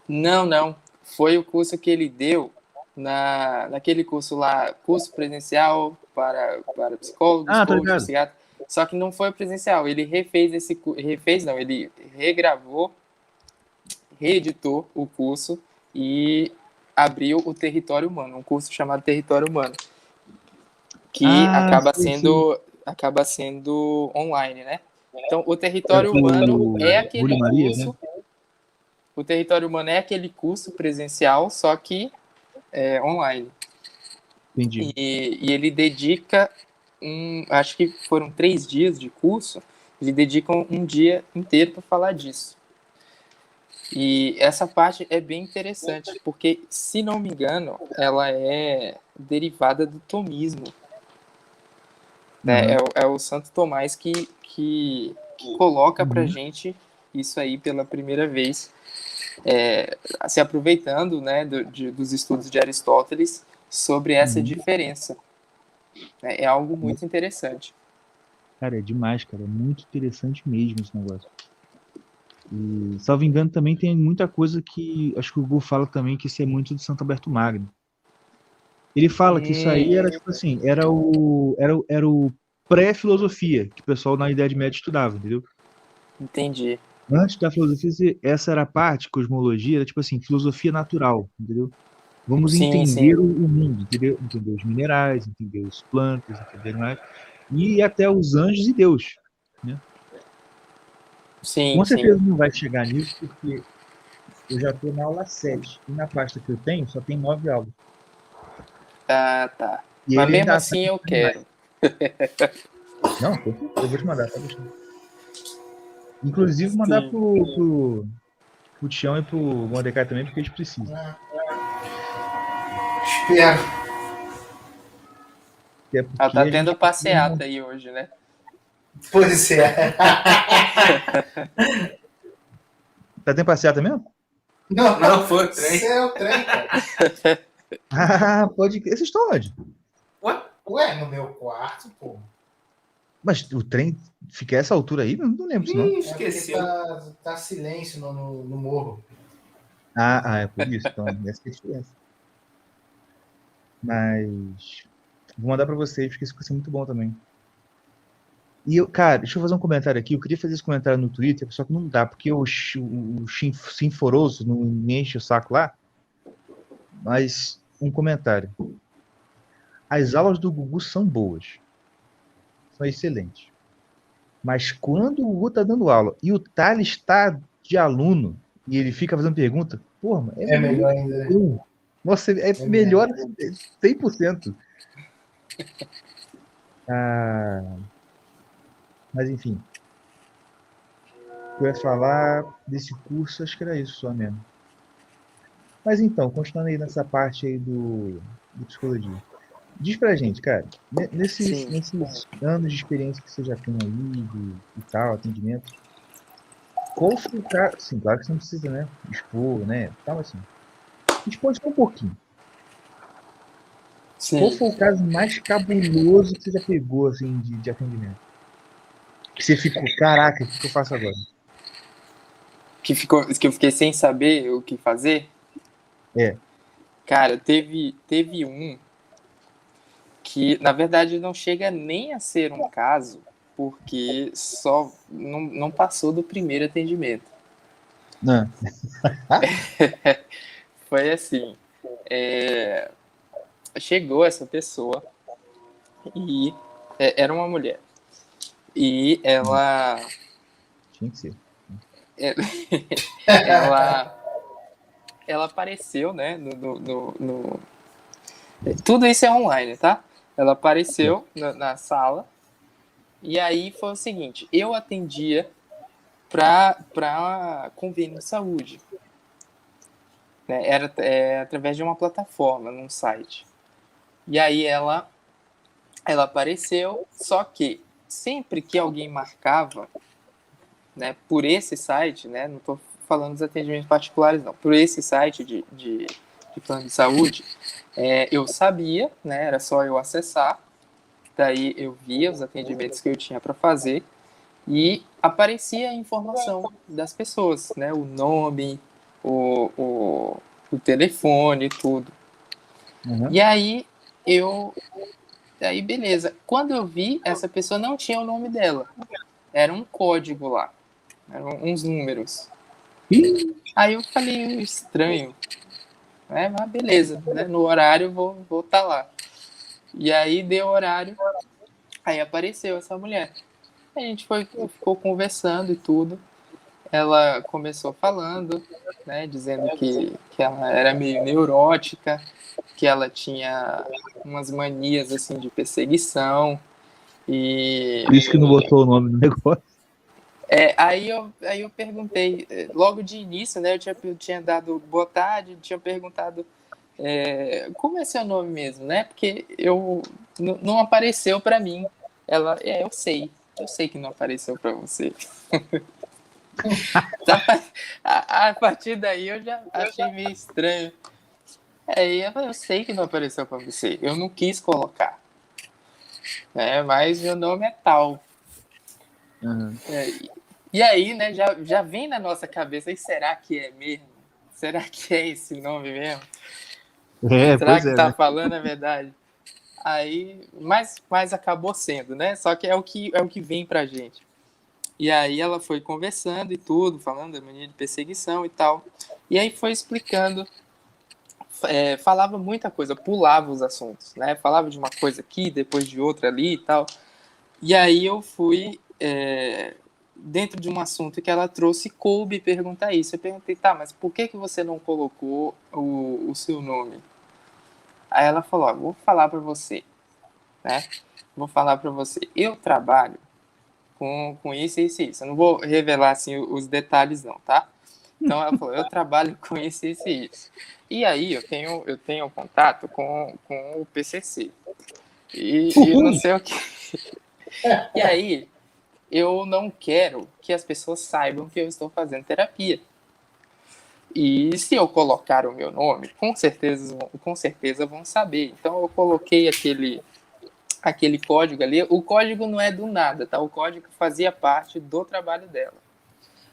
Não. Foi o curso que ele deu naquele curso lá, curso presencial para psicólogos, coaches, psiquiatras. Só que não foi presencial. Ele ele regravou, reeditou o curso e abriu o Território Humano, um curso chamado Território Humano, que acaba sendo online, né? Então, o Território Humano é aquele curso... O Território Humano é aquele curso presencial, só que online. Entendi. E ele dedica, acho que foram 3 dias de curso, Ele dedica um dia inteiro para falar disso. E essa parte é bem interessante, porque, se não me engano, ela é derivada do tomismo. Né? É o Santo Tomás que coloca pra gente isso aí pela primeira vez, se aproveitando, né, dos estudos de Aristóteles sobre essa diferença. É algo muito interessante. Cara, é demais, cara. É muito interessante mesmo esse negócio. E, salvo engano, também tem muita coisa que acho que o Gu fala também que isso é muito de Santo Alberto Magno. Ele fala que isso aí era tipo assim, era o pré-filosofia que o pessoal na Idade Média estudava, entendeu? Entendi. Antes da filosofia, essa era a parte, cosmologia, era tipo assim, filosofia natural, entendeu? Vamos entender o mundo, entendeu? Entender os minerais, entender os plantas, entender mais, e até os anjos e Deus, né? Sim, Com certeza não vai chegar nisso, porque eu já estou na aula 7, e na pasta que eu tenho só tem 9 aulas. Ah, tá. E Mas ele mesmo ainda assim eu quero. Não, eu vou te mandar, tá? Inclusive mandar pro Tião e pro Mordecai também, porque eles precisam. Espero. Tá tendo passeata aí hoje, né? Pois é. Tá tendo passeata mesmo? Não, foi o trem. Isso é o trem, cara. Ah, pode crer. Vocês estão onde? Ué, no meu quarto, pô. Mas o trem fica a essa altura aí? Não lembro disso, não. Esqueceu. Tá silêncio no morro. É por isso. Então, essa é a diferença. Mas vou mandar pra vocês, porque isso vai ser muito bom também. E cara, deixa eu fazer um comentário aqui. Eu queria fazer esse comentário no Twitter, só que não dá, porque o Sinforoso não me enche o saco lá. Mas um comentário. As aulas do Gugu são boas. São excelentes. Mas quando o Gugu tá dando aula e o Thales está de aluno e ele fica fazendo pergunta, porra, é melhor ainda. Nossa, é melhor 100%. Mas enfim. Eu ia falar desse curso, acho que era isso só mesmo. Mas então, continuando aí nessa parte aí do psicologia. Diz pra gente, cara, nesses anos de experiência que você já tem aí e tal, atendimento, qual foi o caso, sim, claro que você não precisa, né, expor, né, tal assim. Expõe só um pouquinho. Sim. Qual foi o caso mais cabuloso que você já pegou, assim, de atendimento? Que você ficou, caraca, o que eu faço agora? Que eu fiquei sem saber o que fazer? Cara, teve um que, na verdade, não chega nem a ser um caso, porque só não passou do primeiro atendimento. Não. Foi assim, chegou essa pessoa e era uma mulher. E ela... Tinha que ser. Ela apareceu, né, Tudo isso é online, tá? Ela apareceu na sala e aí foi o seguinte, eu atendia para convênio de saúde. Né? Era através de uma plataforma, num site. E aí ela apareceu, só que sempre que alguém marcava, né, por esse site, né, não estou falando dos atendimentos particulares, não, por esse site de plano de saúde, eu sabia, né, era só eu acessar, daí eu via os atendimentos que eu tinha para fazer e aparecia a informação das pessoas, né, o nome, o telefone, tudo. Uhum. E aí beleza. Quando eu vi, essa pessoa não tinha o nome dela. Era um código lá. Eram uns números. Aí eu falei, estranho. Mas beleza, né? No horário vou tá lá. E aí deu horário. Aí apareceu essa mulher. A gente ficou conversando e tudo. Ela começou falando, né? Dizendo que ela era meio neurótica, que ela tinha umas manias assim de perseguição. E... Por isso que não botou o nome no negócio. Aí eu perguntei, logo de início, né? Eu tinha dado boa tarde, tinha perguntado como é seu nome mesmo, né? Porque não apareceu para mim. Ela, eu sei que não apareceu para você. A partir daí eu já achei meio estranho. Aí eu sei que não apareceu para você, eu não quis colocar, né? Mas meu nome é tal. Uhum. E aí, né, já vem na nossa cabeça, e será que é mesmo? Será que é esse nome mesmo? Será que tá né? falando a verdade? Aí, mas acabou sendo, né? Só que é o que vem pra gente. E aí ela foi conversando e tudo, falando da mania de perseguição e tal. E aí foi explicando, falava muita coisa, pulava os assuntos, né? Falava de uma coisa aqui, depois de outra ali e tal. E aí eu fui, dentro de um assunto que ela trouxe, coube perguntar isso. Eu perguntei, tá, mas por que você não colocou o seu nome? Aí ela falou, ó, vou falar para você, né? Vou falar para você. Eu trabalho com isso e isso e isso. Eu não vou revelar assim os detalhes não, tá? Então ela falou, eu trabalho com isso e isso e isso. E aí eu tenho contato com o PCC. E não sei o que. E aí eu não quero que as pessoas saibam que eu estou fazendo terapia. E se eu colocar o meu nome, com certeza vão saber. Então eu coloquei aquele código ali. O código não é do nada, tá? O código fazia parte do trabalho dela.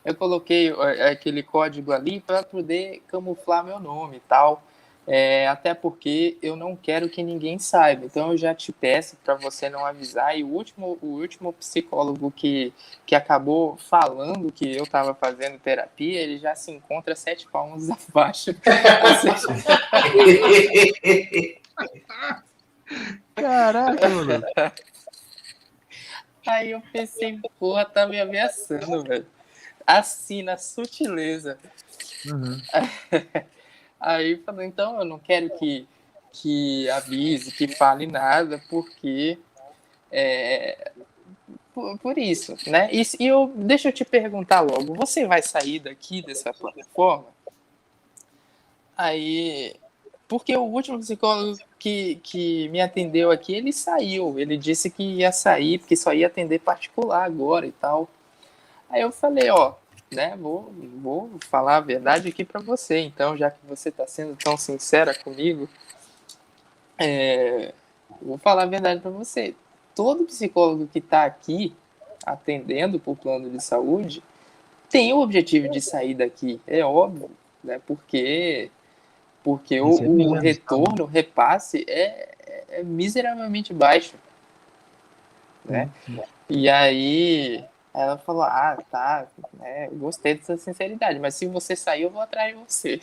Eu coloquei aquele código ali para poder camuflar meu nome e tal. Até porque eu não quero que ninguém saiba. Então eu já te peço para você não avisar. E o último psicólogo que acabou falando que eu estava fazendo terapia, ele já se encontra 7 palmos abaixo. Caraca, mano. Aí eu pensei, porra, tá me ameaçando, velho. Assim, na sutileza. Uhum. Aí eu falei, então eu não quero que avise, que fale nada, porque por isso, né? E deixa eu te perguntar logo, você vai sair daqui dessa plataforma? Aí, porque o último psicólogo que me atendeu aqui, ele saiu, ele disse que ia sair, porque só ia atender particular agora e tal. Aí eu falei, ó, né, vou falar a verdade aqui para você, então, já que você está sendo tão sincera comigo, vou falar a verdade para você. Todo psicólogo que está aqui atendendo por plano de saúde tem o objetivo de sair daqui, é óbvio, né, porque o retorno, o repasse é miseravelmente baixo, né? E aí ela falou, tá, gostei dessa sinceridade, mas se você sair, eu vou atrás de você.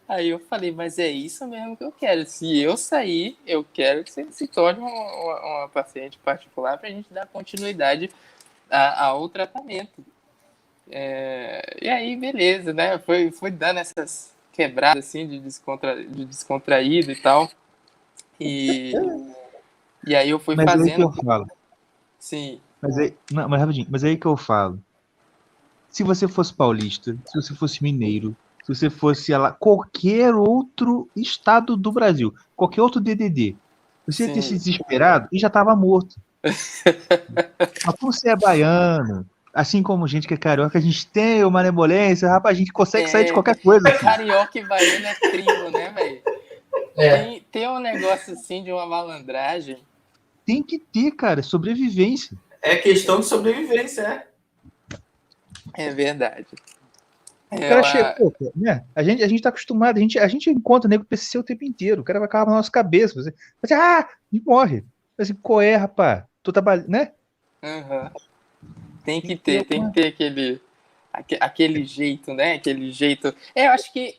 Aí eu falei, mas é isso mesmo que eu quero. Se eu sair, eu quero que você se torne uma paciente particular para a gente dar continuidade ao tratamento. E aí, beleza, né? Foi dando essas quebradas assim de descontraído e tal. E aí eu fui fazendo. Aí que eu falo. Sim. Mas rapidinho, mas aí que eu falo. Se você fosse paulista, se você fosse mineiro, se você fosse qualquer outro estado do Brasil, qualquer outro DDD, você ia ter se desesperado e já estava morto. Mas como você é baiano, assim como gente que é carioca, a gente tem uma malemolência, rapaz, a gente consegue sair de qualquer coisa. Assim. Carioca e baiano é trio, né, velho? Tem um negócio assim de uma malandragem. Tem que ter, cara, sobrevivência. É questão de sobrevivência, É verdade. O cara chegou, né? A gente tá acostumado, a gente encontra o nego PCC o tempo inteiro. O cara vai acabar na nossa cabeça. Você e morre. Assim, qual é, rapaz? Tô trabalhando, né? Uhum. Tem que ter aquele jeito, né? Aquele jeito. Eu acho que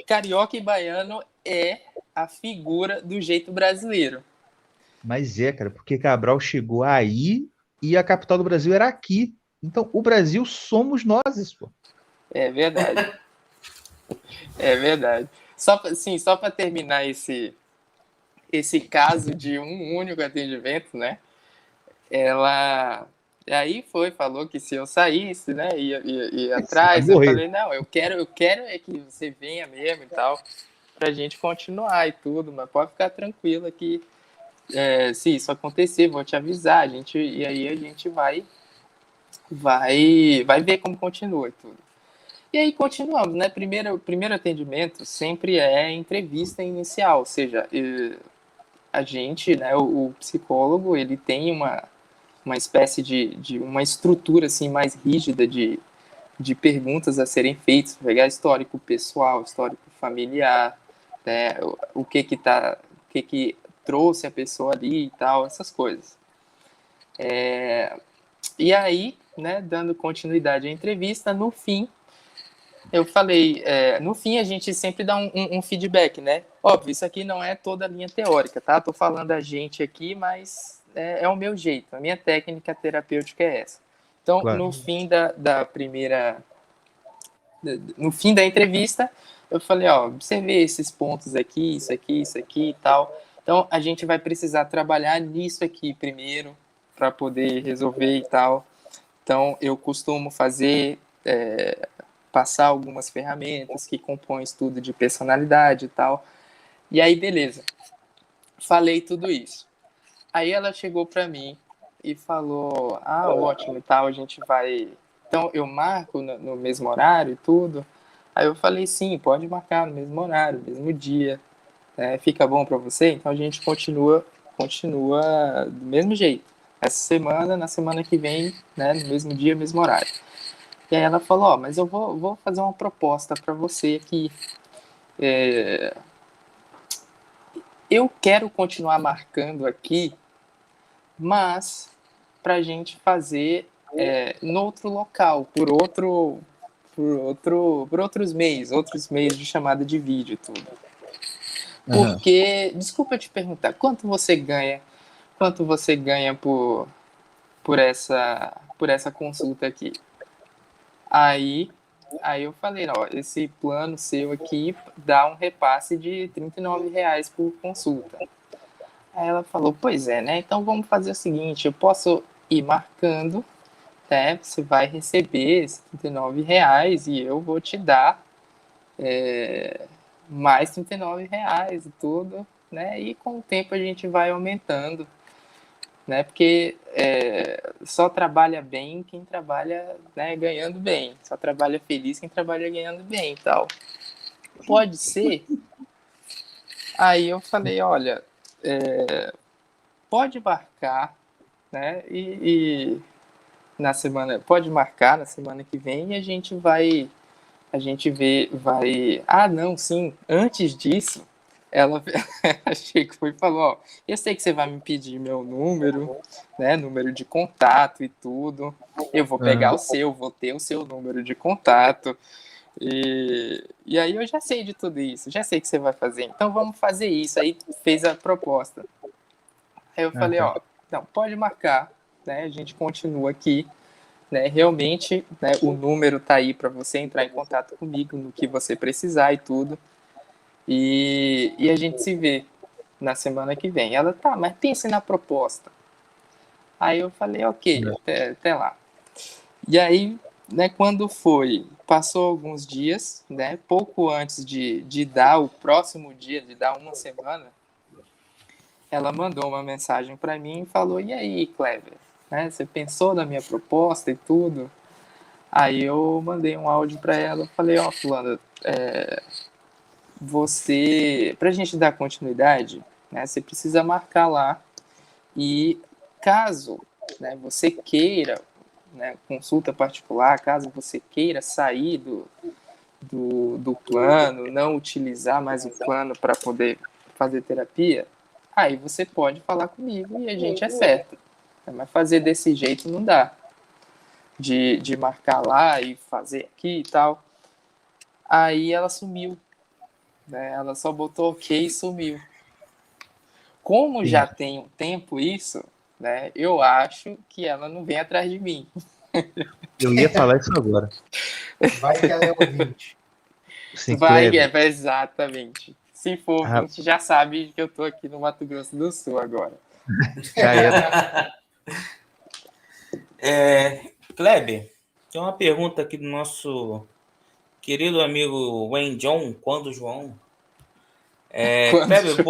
carioca e baiano é a figura do jeito brasileiro. Mas cara, porque Cabral chegou aí e a capital do Brasil era aqui. Então, o Brasil somos nós, pô. É verdade. É verdade. Só para terminar esse caso de um único atendimento, né? Ela aí falou que se eu saísse, né, ia atrás. Eu falei, não, eu quero é que você venha mesmo e tal, pra gente continuar e tudo, mas pode ficar tranquila que se isso acontecer, vou te avisar, e aí a gente vai ver como continua e tudo. E aí continuamos, né? Primeiro atendimento sempre é entrevista inicial, ou seja, a gente, né, o psicólogo, ele tem uma espécie de uma estrutura assim mais rígida de perguntas a serem feitas, pegar histórico pessoal, histórico familiar, né, o que trouxe a pessoa ali e tal, essas coisas. E aí, né, dando continuidade à entrevista, no fim, eu falei, no fim a gente sempre dá um feedback, né? Óbvio, isso aqui não é toda a linha teórica, tá? Tô falando a gente aqui, mas é o meu jeito, a minha técnica terapêutica é essa. Então, claro. No fim no fim da entrevista, eu falei, ó, você vê esses pontos aqui, isso aqui e tal. Então, a gente vai precisar trabalhar nisso aqui primeiro, para poder resolver e tal. Então, eu costumo fazer... passar algumas ferramentas que compõem estudo de personalidade e tal. E aí, beleza. Falei tudo isso. Aí ela chegou para mim e falou, ótimo e tal, a gente vai... Então, eu marco no mesmo horário e tudo. Aí eu falei, sim, pode marcar no mesmo horário, mesmo dia. Fica bom para você? Então, a gente continua do mesmo jeito. Essa semana, na semana que vem, né, no mesmo dia, mesmo horário. E aí ela falou, mas eu vou fazer uma proposta para você aqui. Eu quero continuar marcando aqui, mas para a gente fazer no outro local, por outros meios de chamada de vídeo e tudo. Porque, desculpa te perguntar, quanto você ganha por essa consulta aqui? Aí eu falei, ó, esse plano seu aqui dá um repasse de R$39 por consulta. Aí ela falou, pois é, né? Então vamos fazer o seguinte, eu posso ir marcando, né? Você vai receber esses R$39 e eu vou te dar mais R$39 e tudo, né? E com o tempo a gente vai aumentando. Né, porque só trabalha bem quem trabalha, né, ganhando bem. Só trabalha feliz quem trabalha ganhando bem e tal. Pode ser? Aí eu falei, olha, pode marcar, né? E pode marcar na semana que vem e a gente vai. Não, sim. Antes disso, ela chegou e falou, ó, eu sei que você vai me pedir meu número, né, número de contato e tudo, eu vou pegar vou ter o seu número de contato, e aí eu já sei de tudo isso, já sei que você vai fazer, então vamos fazer isso. Aí fez a proposta. Aí eu falei, ó, não, pode marcar, né, a gente continua aqui, né, realmente, né, o número tá aí para você entrar em contato comigo no que você precisar e tudo. E a gente se vê na semana que vem. Ela, tá, mas pense na proposta. Aí eu falei, ok, até lá. E aí, né, quando passou alguns dias, né, pouco antes de dar o próximo dia, de dar uma semana, ela mandou uma mensagem para mim e falou, e aí, Kleber, né, você pensou na minha proposta e tudo? Aí eu mandei um áudio para ela, falei, ó, fulana, pra gente dar continuidade, né, você precisa marcar lá e caso, né, você queira, né, consulta particular, caso você queira sair do plano, não utilizar mais o plano para poder fazer terapia, aí você pode falar comigo e a gente acerta. Mas fazer desse jeito não dá. De marcar lá e fazer aqui e tal. Aí ela sumiu. Né? Ela só botou ok e sumiu. Como já tem um tempo isso, né, eu acho que ela não vem atrás de mim. Eu ia falar isso agora. Vai que ela é ouvinte. Exatamente. Se for ouvinte, já sabe que eu tô aqui no Mato Grosso do Sul agora. Já era. Kleber, tem uma pergunta aqui do nosso querido amigo Wayne John, quando João. Kleber,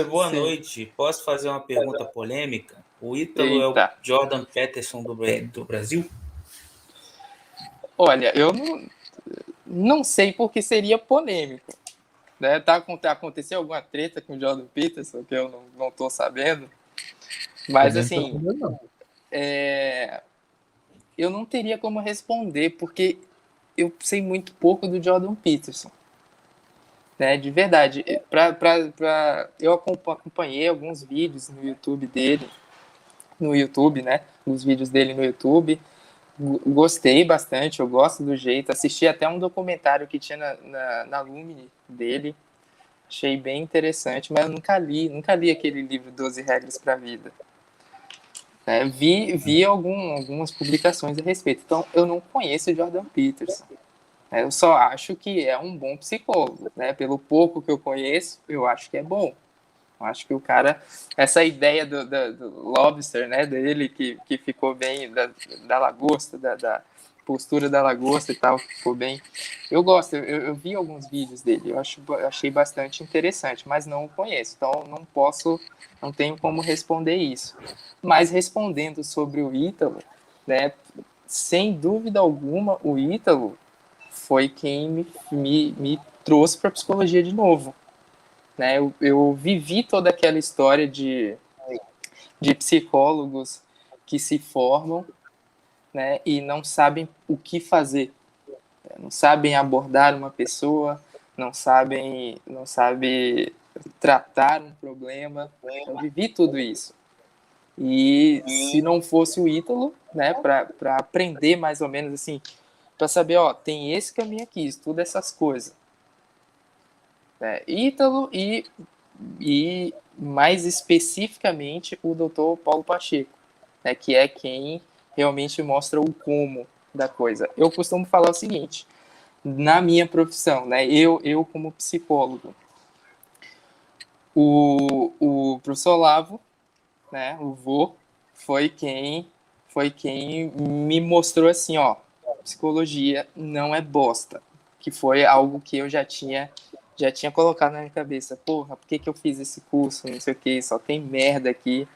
boa Sim. noite. Posso fazer uma pergunta polêmica? O Ítalo é o Eita. Jordan Peterson do Brasil? Olha, eu não sei porque seria polêmico. Né? Aconteceu alguma treta com o Jordan Peterson que eu não tô sabendo. Mas, assim, eu não teria como responder, porque eu sei muito pouco do Jordan Peterson. Né? De verdade. Eu acompanhei alguns vídeos no YouTube dele, né? Os vídeos dele no YouTube. Gostei bastante, eu gosto do jeito. Assisti até um documentário que tinha na Lumine dele. Achei bem interessante, mas eu nunca li aquele livro 12 Regras para a Vida. Vi algumas publicações a respeito. Então, eu não conheço o Jordan Peterson. Eu só acho que é um bom psicólogo. Né? Pelo pouco que eu conheço, eu acho que é bom. Eu acho que o cara... Essa ideia do lobster, né, dele, que ficou bem, da lagosta, da postura da lagosta e tal, que ficou bem... Eu gosto, eu vi alguns vídeos dele, eu achei bastante interessante, mas não o conheço, então não tenho como responder isso. Mas respondendo sobre o Ítalo, né, sem dúvida alguma, o Ítalo foi quem me trouxe para a psicologia de novo. Né? Eu vivi toda aquela história de psicólogos que se formam, né, e não sabem o que fazer, não sabem abordar uma pessoa, não sabem tratar um problema. Eu vivi tudo isso. E se não fosse o Ítalo, né, para aprender mais ou menos assim, para saber, ó, tem esse caminho aqui, estuda essas coisas. Ítalo e mais especificamente o Dr. Paulo Pacheco, né, que é quem realmente mostra o como da coisa. Eu costumo falar o seguinte, na minha profissão, né, eu como psicólogo, o professor Olavo, né, o vô, foi quem me mostrou assim, ó, psicologia não é bosta, que foi algo que eu já tinha colocado na minha cabeça. Porra, por que eu fiz esse curso? Não sei o que, só tem merda aqui.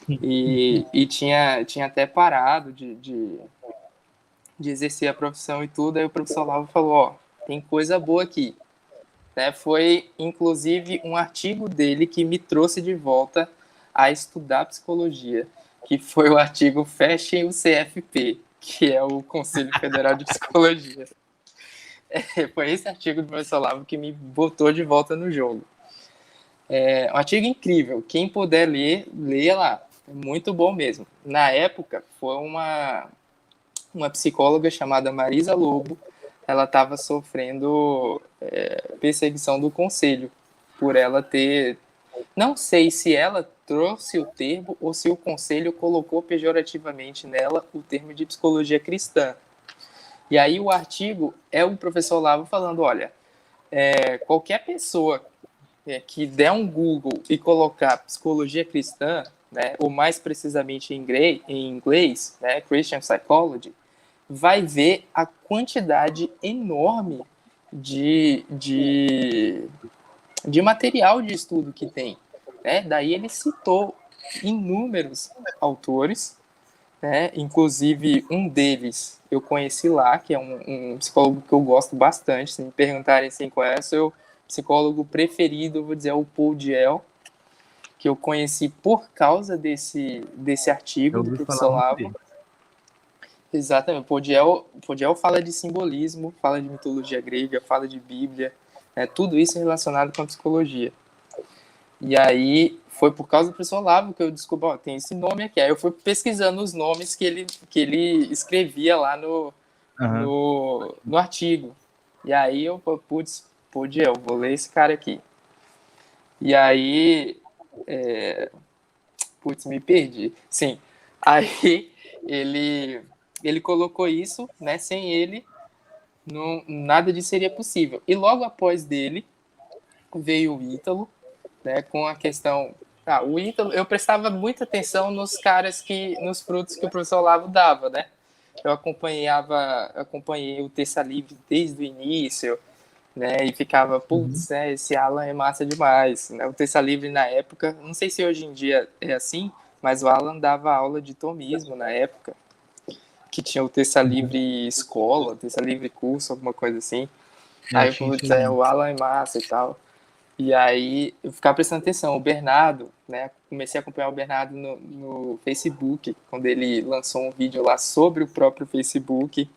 E tinha até parado de exercer a profissão e tudo. Aí o professor Lavo falou, ó, tem coisa boa aqui. Né? Foi, inclusive, um artigo dele que me trouxe de volta a estudar psicologia, que foi o artigo Fechem o CFP, que é o Conselho Federal de Psicologia. Foi esse artigo do professor Lavo que me botou de volta no jogo. Um artigo incrível. Quem puder ler, leia lá. É muito bom mesmo. Na época, foi uma psicóloga chamada Marisa Lobo. Ela estava sofrendo perseguição do conselho por ela ter... Não sei se ela trouxe o termo ou se o conselho colocou pejorativamente nela o termo de psicologia cristã. E aí o artigo é o professor Olavo falando, olha, qualquer pessoa que der um Google e colocar psicologia cristã, né, ou mais precisamente em inglês, né, Christian Psychology, vai ver a quantidade enorme de material de estudo que tem. Né? Daí ele citou inúmeros autores, né? Inclusive um deles eu conheci lá, que é um psicólogo que eu gosto bastante. Se me perguntarem assim, qual é o seu psicólogo preferido, eu vou dizer o Paul Diel, que eu conheci por causa desse artigo do professor Lavo. Exatamente, Paul Diel fala de simbolismo, fala de mitologia grega, fala de Bíblia, né? Tudo isso relacionado com a psicologia. E aí foi por causa do professor Olavo que eu descobri, ó, tem esse nome aqui. Aí eu fui pesquisando os nomes que ele escrevia lá no artigo. E aí eu, putz, eu vou ler esse cara aqui. E aí, me perdi. Sim, aí ele colocou isso, né, sem ele nada disso seria possível. E logo após dele veio o Ítalo, né, com a questão... o Ítalo, eu prestava muita atenção nos frutos que o professor Olavo dava, né? Eu acompanhei o Terça Livre desde o início, né? E ficava, putz, esse Alan é massa demais, né? O Terça Livre na época, não sei se hoje em dia é assim, mas o Alan dava aula de tomismo na época, que tinha o Terça Livre Escola, o Terça Livre Curso, alguma coisa assim. Aí eu, putz, o Alan é massa e tal. E aí eu ficava prestando atenção. O Bernardo, né? Comecei a acompanhar o Bernardo no Facebook, quando ele lançou um vídeo lá sobre o próprio Facebook.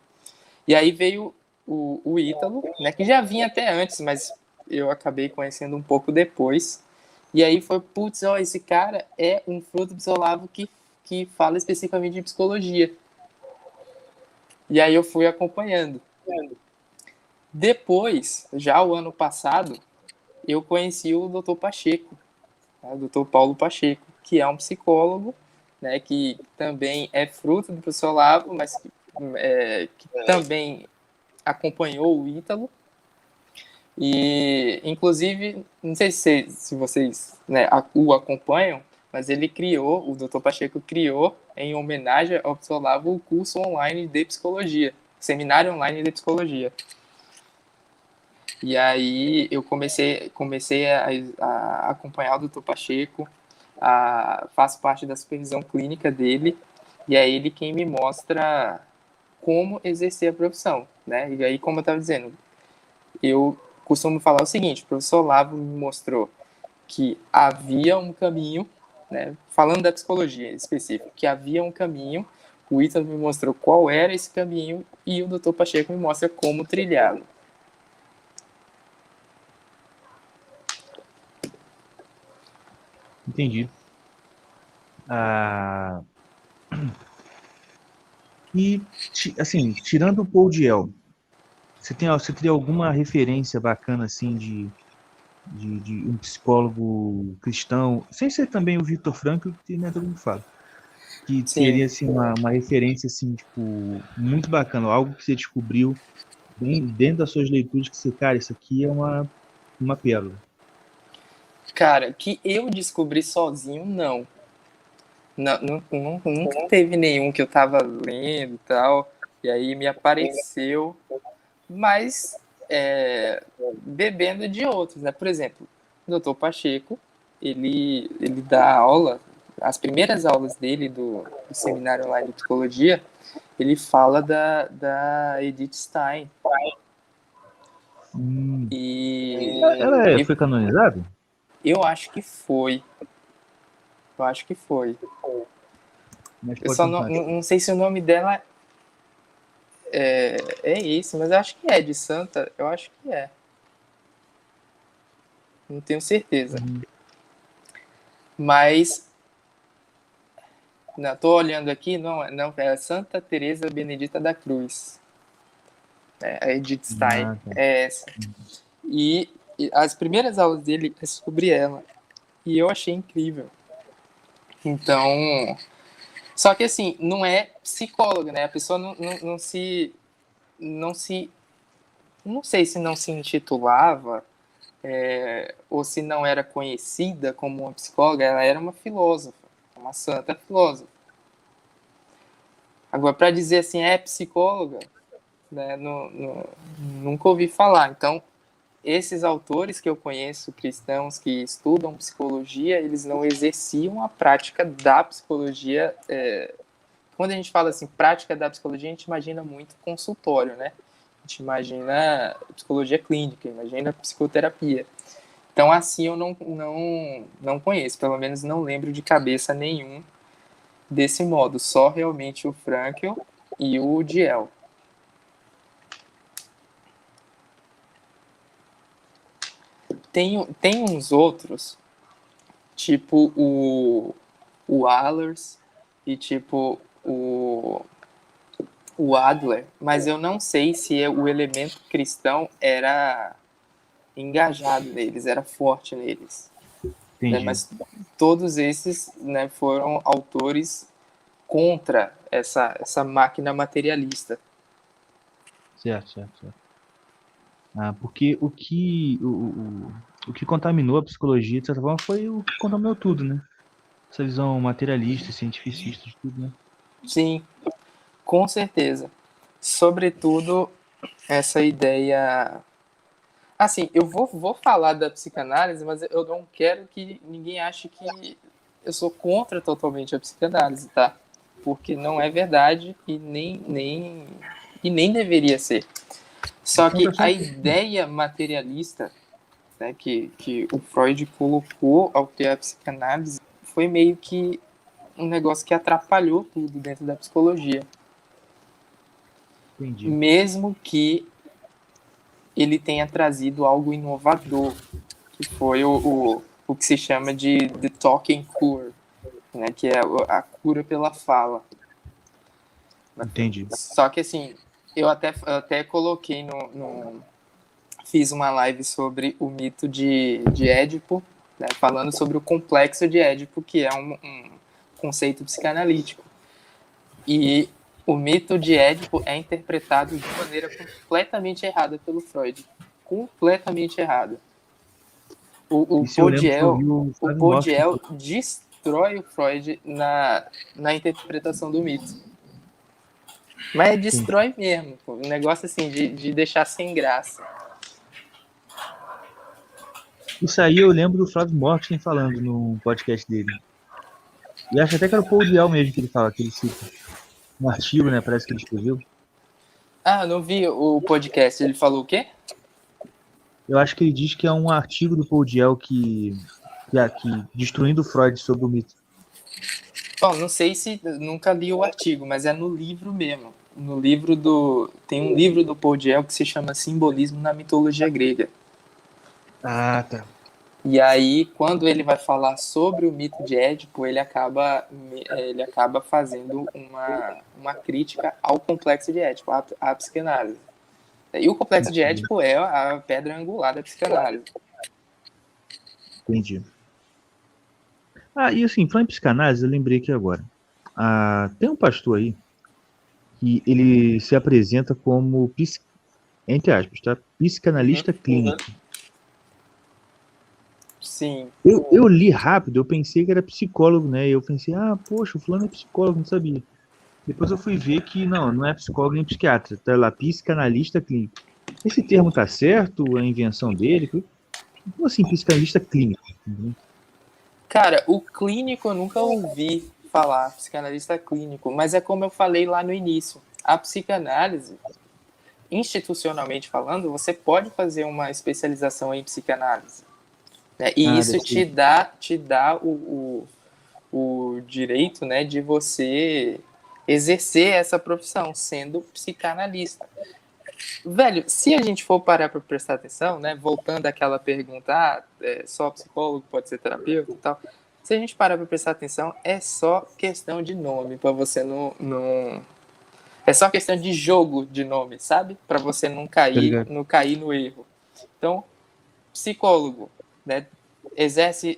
E aí veio o Ítalo, né? Que já vinha até antes, mas eu acabei conhecendo um pouco depois. E aí foi, putz, esse cara é um fruto do Olavo que fala especificamente de psicologia. E aí eu fui acompanhando. Depois, já o ano passado, eu conheci o Dr. Pacheco, né, o Dr. Paulo Pacheco, que é um psicólogo, né, que também é fruto do professor Olavo, mas que também acompanhou o Ítalo. E, inclusive, não sei se vocês, né, o acompanham, mas o Dr. Pacheco criou, em homenagem ao professor Olavo, o curso online de psicologia, seminário online de psicologia. E aí eu comecei a acompanhar o Dr. Pacheco, faço parte da supervisão clínica dele, e é ele quem me mostra como exercer a profissão, né? E aí, como eu estava dizendo, eu costumo falar o seguinte: o professor Olavo me mostrou que havia um caminho, né? Falando da psicologia em específico, que havia um caminho, o Ítalo me mostrou qual era esse caminho e o Dr. Pacheco me mostra como trilhá-lo. Entendi. E, assim, tirando o Paul Diel, você teria alguma referência bacana, assim, de um psicólogo cristão, sem ser também o Viktor Frankl, que nem todo mundo fala, que teria, assim, uma referência, assim, tipo, muito bacana, algo que você descobriu dentro das suas leituras, que você, cara, isso aqui é uma pérola. Cara, que eu descobri sozinho, não. Nunca teve nenhum que eu tava lendo e tal, e aí me apareceu, mas bebendo de outros, né? Por exemplo, o Dr. Pacheco, ele dá aula, as primeiras aulas dele do seminário online de psicologia, ele fala da Edith Stein. E Ela foi canonizada? eu acho que foi. Eu só não sei se o nome dela é esse, mas eu acho que é de Santa. Eu acho que é. Não tenho certeza. Mas não, tô olhando aqui, não é Santa Teresa Benedita da Cruz. A Edith Stein é essa. E as primeiras aulas dele é sobre ela. E eu achei incrível. Então, só que assim, não é psicóloga, né? A pessoa não sei se não se intitulava ou se não era conhecida como uma psicóloga, ela era uma filósofa, uma santa filósofa. Agora, para dizer assim, é psicóloga, né, nunca ouvi falar. Então, esses autores que eu conheço, cristãos que estudam psicologia, eles não exerciam a prática da psicologia. Quando a gente fala assim, prática da psicologia, a gente imagina muito consultório, né? A gente imagina psicologia clínica, imagina psicoterapia. Então, assim, eu não conheço, pelo menos não lembro de cabeça nenhum desse modo, só realmente o Frankl e o Diel. Tem uns outros, tipo o Allers e tipo o Adler, mas eu não sei se o elemento cristão era engajado neles, era forte neles. Né? Mas todos esses, né, foram autores contra essa máquina materialista. Certo. Porque o que contaminou a psicologia, de certa forma, foi o que contaminou tudo, né? Essa visão materialista, cientificista de tudo, né? Sim, com certeza. Sobretudo, essa ideia. Assim, eu vou falar da psicanálise, mas eu não quero que ninguém ache que eu sou contra totalmente a psicanálise, tá? Porque não é verdade e nem deveria ser. Só que a ideia materialista, né, que o Freud colocou ao criar a psicanálise foi meio que um negócio que atrapalhou tudo dentro da psicologia. Entendi. Mesmo que ele tenha trazido algo inovador, que foi o que se chama de The Talking Cure, né, que é a cura pela fala. Entendi. Só que assim, eu até coloquei fiz uma live sobre o mito de Édipo, né, falando sobre o complexo de Édipo, que é um conceito psicanalítico. E o mito de Édipo é interpretado de maneira completamente errada pelo Freud. Completamente errada. O Podiel destrói o Freud na interpretação do mito. Mas destrói mesmo. Pô. Um negócio assim de deixar sem graça. Isso aí eu lembro do Flávio Morten falando no podcast dele. E acho até que era o Paul Diel mesmo que ele fala, que ele cita. Um artigo, né? Parece que ele escreveu. Ah, não vi o podcast. Ele falou o quê? Eu acho que ele diz que é um artigo do Paul Diel que destruindo Freud sobre o mito. Bom, não sei se nunca li o artigo, mas é no livro mesmo. Tem um livro do Paul Diel que se chama Simbolismo na Mitologia Grega. Ah, tá. E aí, quando ele vai falar sobre o mito de Édipo, ele acaba fazendo uma crítica ao complexo de Édipo, à psicanálise. E o complexo de Édipo é a pedra angular da psicanálise. Entendi. E assim, falando em psicanálise, eu lembrei aqui agora. Tem um pastor aí que ele se apresenta como, entre aspas, tá? Psicanalista clínico. Sim. Eu li rápido, eu pensei que era psicólogo, né? Eu pensei, poxa, o fulano é psicólogo, não sabia. Depois eu fui ver que não é psicólogo nem psiquiatra, tá lá, psicanalista clínico. Esse termo tá certo? É a invenção dele? Como assim, psicanalista clínico? Cara, o clínico eu nunca ouvi falar, psicanalista clínico, mas é como eu falei lá no início. A psicanálise, institucionalmente falando, você pode fazer uma especialização em psicanálise. Né? E isso te dá o direito, né, de você exercer essa profissão, sendo psicanalista. Velho, se a gente for parar para prestar atenção, né, voltando àquela pergunta, só psicólogo pode ser terapeuta e tal, se a gente parar para prestar atenção, é só questão de nome, para você não... É só questão de jogo de nome, sabe? Para você não cair no erro. Então, psicólogo, né, exerce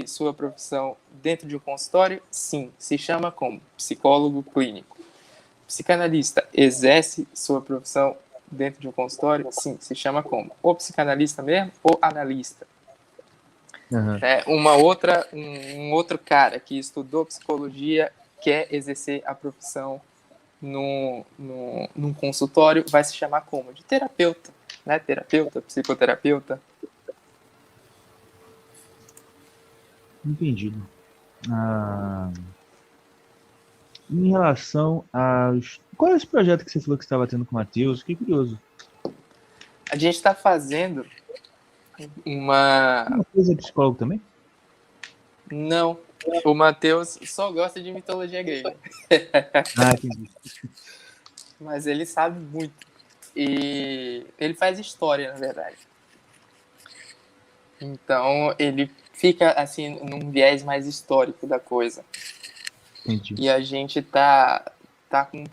sua profissão dentro de um consultório? Sim, se chama como psicólogo clínico. Psicanalista exerce sua profissão dentro de um consultório? Sim, se chama como? Ou psicanalista mesmo, ou analista. Uhum. Um outro cara que estudou psicologia quer exercer a profissão num consultório, vai se chamar como? De terapeuta, né? Terapeuta, psicoterapeuta. Entendido. Em relação aos... Qual é esse projeto que você falou que você estava tendo com o Matheus? Fiquei curioso. A gente está fazendo uma... O Matheus é psicólogo também? Não. O Matheus só gosta de mitologia grega. Entendi. Mas ele sabe muito. E ele faz história, na verdade. Então, ele fica, assim, num viés mais histórico da coisa. Entendi. E a gente tá com um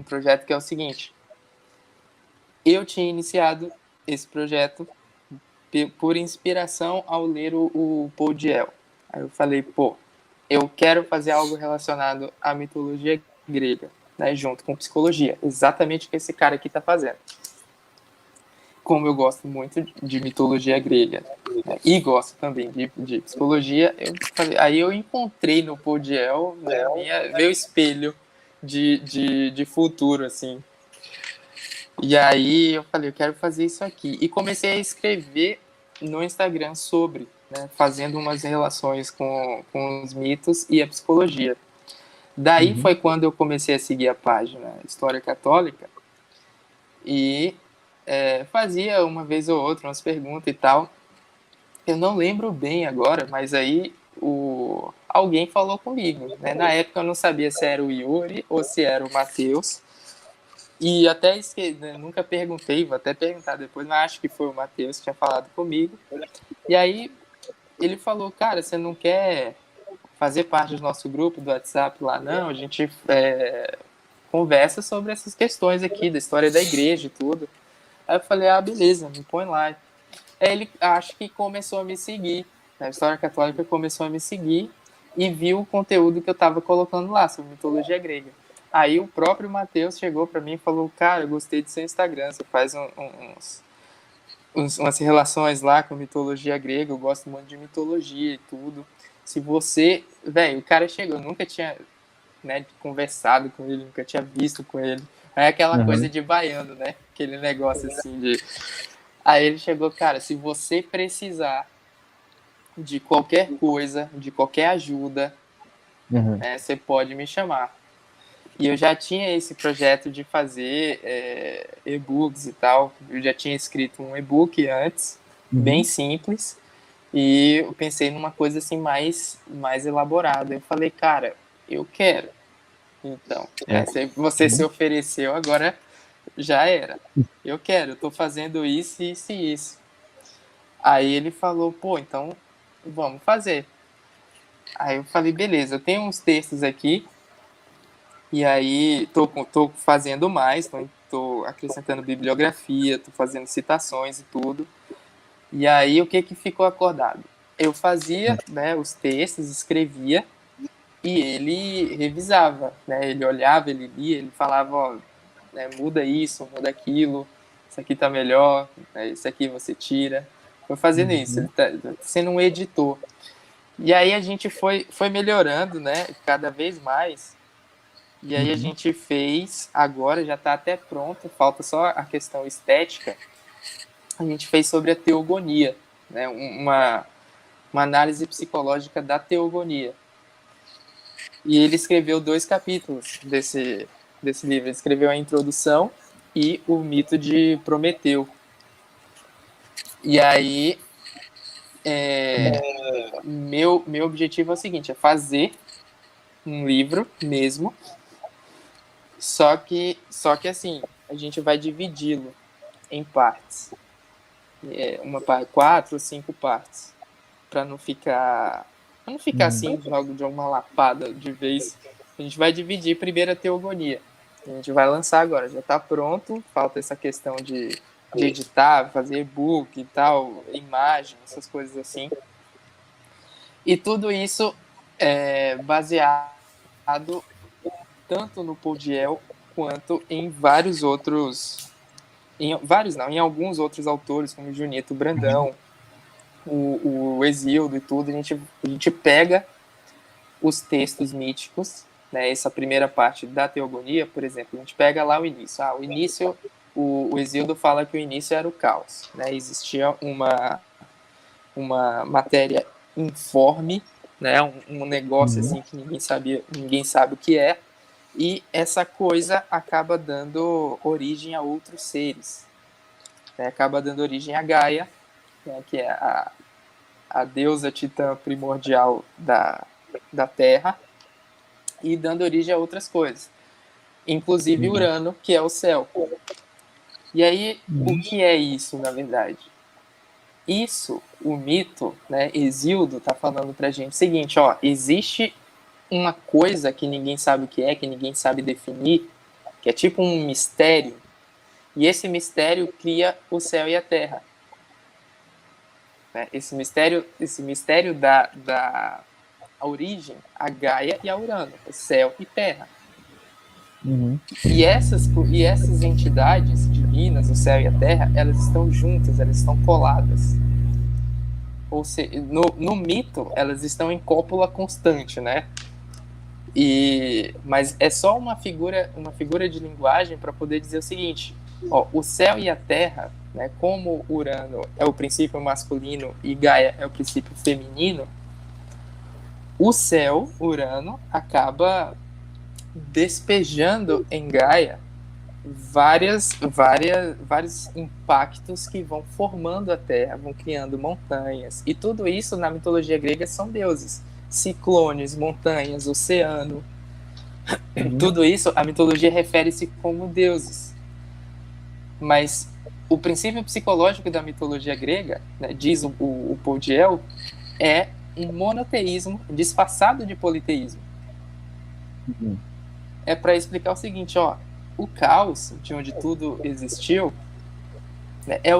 projeto que é o seguinte. Eu tinha iniciado esse projeto por inspiração ao ler o Paul Diel. Aí eu falei, eu quero fazer algo relacionado à mitologia grega. né, junto com psicologia. Exatamente o que esse cara aqui está fazendo. Como eu gosto muito de mitologia grega, né, e gosto também de psicologia, aí eu encontrei no Podiel, né, meu espelho de futuro, assim. E aí eu falei, eu quero fazer isso aqui. E comecei a escrever no Instagram sobre, né, fazendo umas relações com os mitos e a psicologia. Daí foi quando eu comecei a seguir a página História Católica e fazia uma vez ou outra umas perguntas e tal. Eu não lembro bem agora, mas aí alguém falou comigo, né? Na época eu não sabia se era o Yuri ou se era o Matheus. E até né, nunca perguntei, vou até perguntar depois, mas acho que foi o Matheus que tinha falado comigo. E aí ele falou, cara, você não quer fazer parte do nosso grupo do WhatsApp lá, não? A gente conversa sobre essas questões aqui, da história da igreja e tudo. Aí eu falei, beleza, me põe lá. Aí ele, acho que começou a me seguir, a História Católica começou a me seguir e viu o conteúdo que eu estava colocando lá, sobre mitologia grega. Aí o próprio Matheus chegou para mim e falou, cara, eu gostei do seu Instagram, você faz umas relações lá com mitologia grega, eu gosto muito de mitologia e tudo. Se você... Velho, o cara chegou, eu nunca tinha, né, conversado com ele, nunca tinha visto com ele. É aquela coisa de baiano, né? Aquele negócio assim de... Aí ele chegou, cara, se você precisar de qualquer coisa, de qualquer ajuda, né, você pode me chamar. E eu já tinha esse projeto de fazer e-books e tal. Eu já tinha escrito um e-book antes, bem simples. E eu pensei numa coisa assim mais elaborada. Eu falei, cara, eu quero. Então, você se ofereceu, agora já era. Eu quero, eu tô fazendo isso, isso e isso. Aí ele falou, pô, então vamos fazer. Aí eu falei, beleza, eu tenho uns textos aqui. E aí tô fazendo mais, tô acrescentando bibliografia, tô fazendo citações e tudo. E aí o que ficou acordado? Eu fazia, né, os textos, escrevia e ele revisava, né? Ele olhava, ele lia, ele falava, ó, né, muda isso, muda aquilo, isso aqui tá melhor, né, isso aqui você tira. Foi fazendo isso, ele tá sendo um editor. E aí a gente foi melhorando, né, cada vez mais. E aí a gente fez, agora já está até pronto, falta só a questão estética. A gente fez sobre a teogonia, né? uma análise psicológica da teogonia. E ele escreveu 2 capítulos desse livro. Ele escreveu a introdução e o mito de Prometeu. E aí, meu objetivo é o seguinte, é fazer um livro mesmo, só que assim, a gente vai dividi-lo em partes. 4 ou 5 partes. Para não ficar assim, logo de uma lapada de vez. A gente vai dividir primeiro a teogonia. A gente vai lançar agora, já está pronto. Falta essa questão de editar, fazer e-book e tal, imagem, essas coisas assim. E tudo isso é baseado tanto no Podiel quanto em vários outros... em alguns outros autores, como Junito Brandão, o Exildo e tudo. A gente pega os textos míticos, né, essa primeira parte da teogonia, por exemplo, a gente pega lá o início. O início, o Exildo fala que o início era o caos, né, existia uma matéria informe, né, um negócio assim que ninguém sabe o que é, e essa coisa acaba dando origem a outros seres, né, acaba dando origem a Gaia, né, que é a deusa titã primordial da Terra, e dando origem a outras coisas, inclusive Urano, que é o céu. E aí, o que é isso, na verdade? Isso, o mito, né, Exildo está falando pra gente o seguinte, ó, existe uma coisa que ninguém sabe o que é, que ninguém sabe definir, que é tipo um mistério, e esse mistério cria o céu e a terra. Esse mistério dá a origem a Gaia e a Urano, o céu e terra. Uhum. E essas entidades divinas, o céu e a terra, elas estão juntas, elas estão coladas. Ou seja, no mito, elas estão em cópula constante, né? Mas é só uma figura de linguagem para poder dizer o seguinte: ó, o céu e a terra, né, como Urano é o princípio masculino e Gaia é o princípio feminino, o céu, Urano, acaba despejando em Gaia vários impactos que vão formando a Terra, vão criando montanhas. E tudo isso na mitologia grega são deuses. Ciclones, montanhas, oceano. Tudo isso, a mitologia refere-se como deuses. Mas o princípio psicológico da mitologia grega, né, diz o Paul Diel, é um monoteísmo disfarçado de politeísmo. É para explicar o seguinte, ó, o caos, de onde tudo existiu, né, é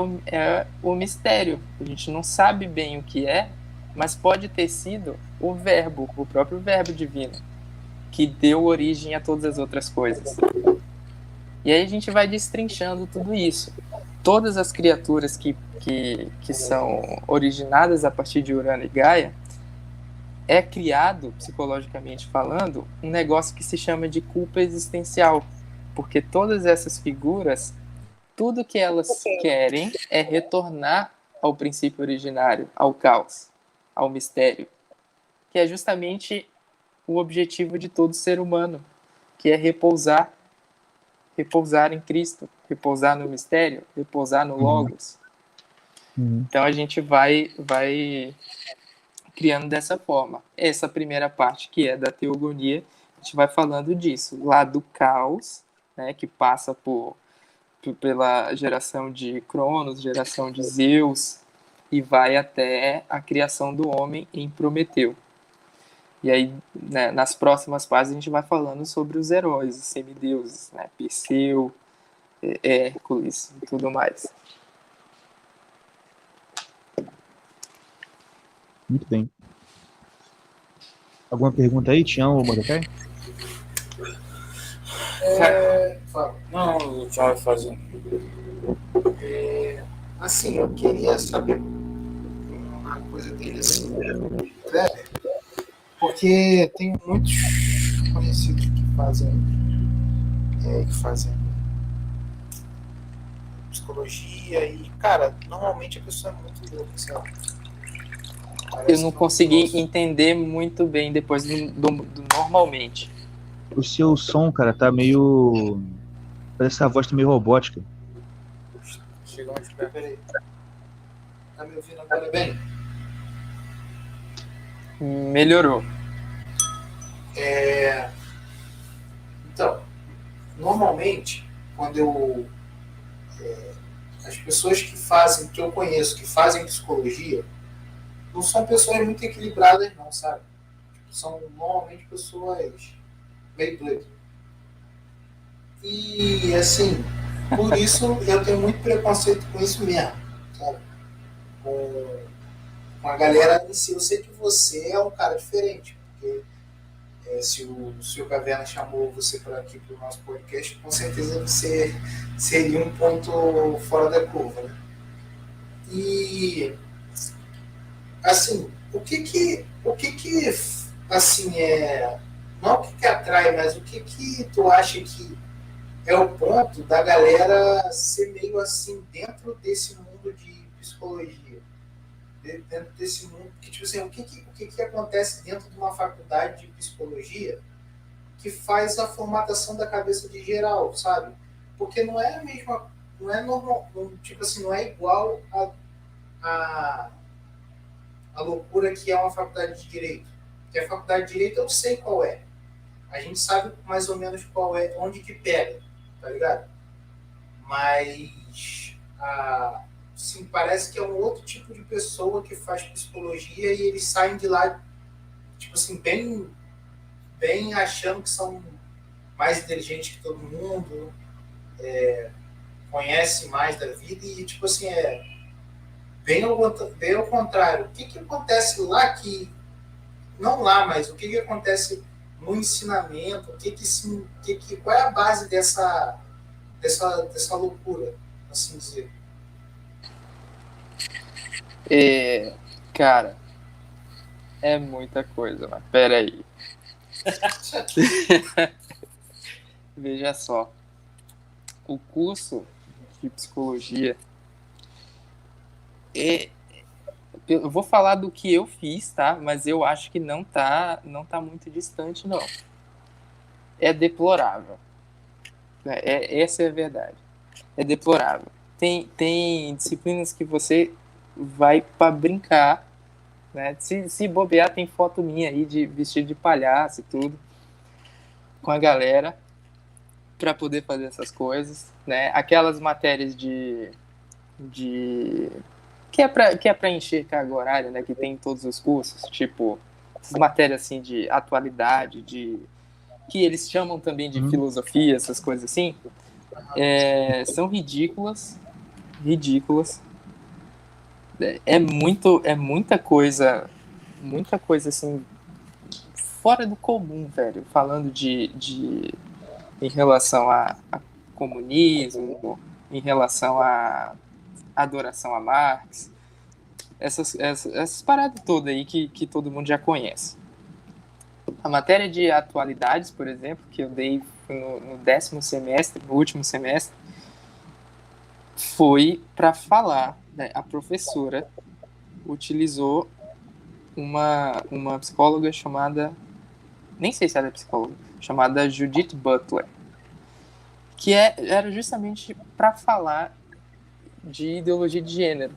o mistério. A gente não sabe bem o que é, mas pode ter sido o verbo, o próprio verbo divino, que deu origem a todas as outras coisas. E aí a gente vai destrinchando tudo isso. Todas as criaturas que são originadas a partir de Urano e Gaia, é criado, psicologicamente falando, um negócio que se chama de culpa existencial. Porque todas essas figuras, tudo que elas querem é retornar ao princípio originário, ao caos, ao mistério, que é justamente o objetivo de todo ser humano, que é repousar em Cristo, repousar no mistério, repousar no Logos. Então a gente vai criando dessa forma. Essa primeira parte, que é da teogonia, a gente vai falando disso, lá do caos, né, que passa pela geração de Cronos, geração de Zeus, e vai até a criação do homem em Prometeu. E aí, né, nas próximas páginas, a gente vai falando sobre os heróis, os semideuses, né, Perseu, Hércules e tudo mais. Muito bem. Alguma pergunta aí, Tião ou Mordecai? Não, o Thiago vai fazer. Assim, eu queria saber uma coisa dele assim, né? Porque tem muitos conhecidos que fazem psicologia e, cara, normalmente a pessoa é muito louca, sabe? Eu não consegui entender muito bem depois do normalmente. O seu som, cara, tá meio... Parece que a voz tá meio robótica. Chegou onde perto, peraí. Tá me ouvindo agora bem? Melhorou. Então, normalmente, quando as pessoas que eu conheço, que fazem psicologia, não são pessoas muito equilibradas, não, sabe? São normalmente pessoas meio doidas. E, assim, por isso eu tenho muito preconceito com isso mesmo, sabe? Com a galera em si. Eu sei que você é um cara diferente, porque se o Caverna chamou você para aqui para o nosso podcast, com certeza você seria um ponto fora da curva, né? E, assim, o que assim, não o que atrai, mas o que tu acha que é o ponto da galera ser meio assim dentro desse mundo de psicologia, dentro desse mundo, que tipo assim, o que acontece dentro de uma faculdade de psicologia que faz a formatação da cabeça de geral, sabe? Porque não é a mesma, não é normal, tipo assim, não é igual a loucura que é uma faculdade de direito. Porque a faculdade de direito eu sei qual é. A gente sabe mais ou menos qual é, onde que pega, tá ligado? Mas sim, parece que é um outro tipo de pessoa que faz psicologia e eles saem de lá, tipo assim, bem achando que são mais inteligentes que todo mundo, conhece mais da vida e, tipo assim, bem ao contrário. O que acontece lá que... Não lá, mas o que acontece no ensinamento? Qual é a base dessa loucura, assim dizer? Cara, é muita coisa, mas peraí. Veja só. O curso de psicologia eu vou falar do que eu fiz, tá? Mas eu acho que não tá muito distante, não. É deplorável. Essa é a verdade. É deplorável. Tem disciplinas que você vai para brincar, né? Se bobear, tem foto minha aí de vestido de palhaço e tudo, com a galera, para poder fazer essas coisas, né? Aquelas matérias de que é para encher carga horária, né? Que tem em todos os cursos, tipo essas matérias assim de atualidade, que eles chamam também de filosofia, essas coisas assim, são ridículas. É muita coisa assim fora do comum, velho. Falando em relação a comunismo, em relação a adoração a Marx, essas paradas todas aí que todo mundo já conhece. A matéria de atualidades, por exemplo, que eu dei no 10º semestre, no último semestre, foi para falar, né? A professora utilizou uma psicóloga chamada, nem sei se ela é psicóloga, chamada Judith Butler, que era justamente para falar de ideologia de gênero.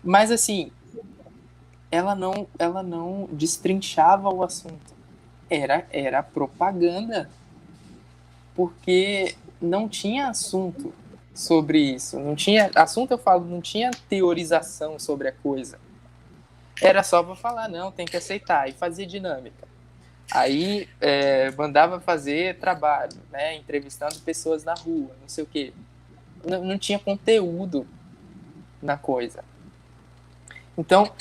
Mas assim, ela não destrinchava o assunto. Era propaganda, porque não tinha assunto sobre isso. Não tinha assunto, eu falo, não tinha teorização sobre a coisa. Era só para falar, não, tem que aceitar, e fazer dinâmica. Aí mandava fazer trabalho, né, entrevistando pessoas na rua, não sei o quê. Não tinha conteúdo na coisa. Então,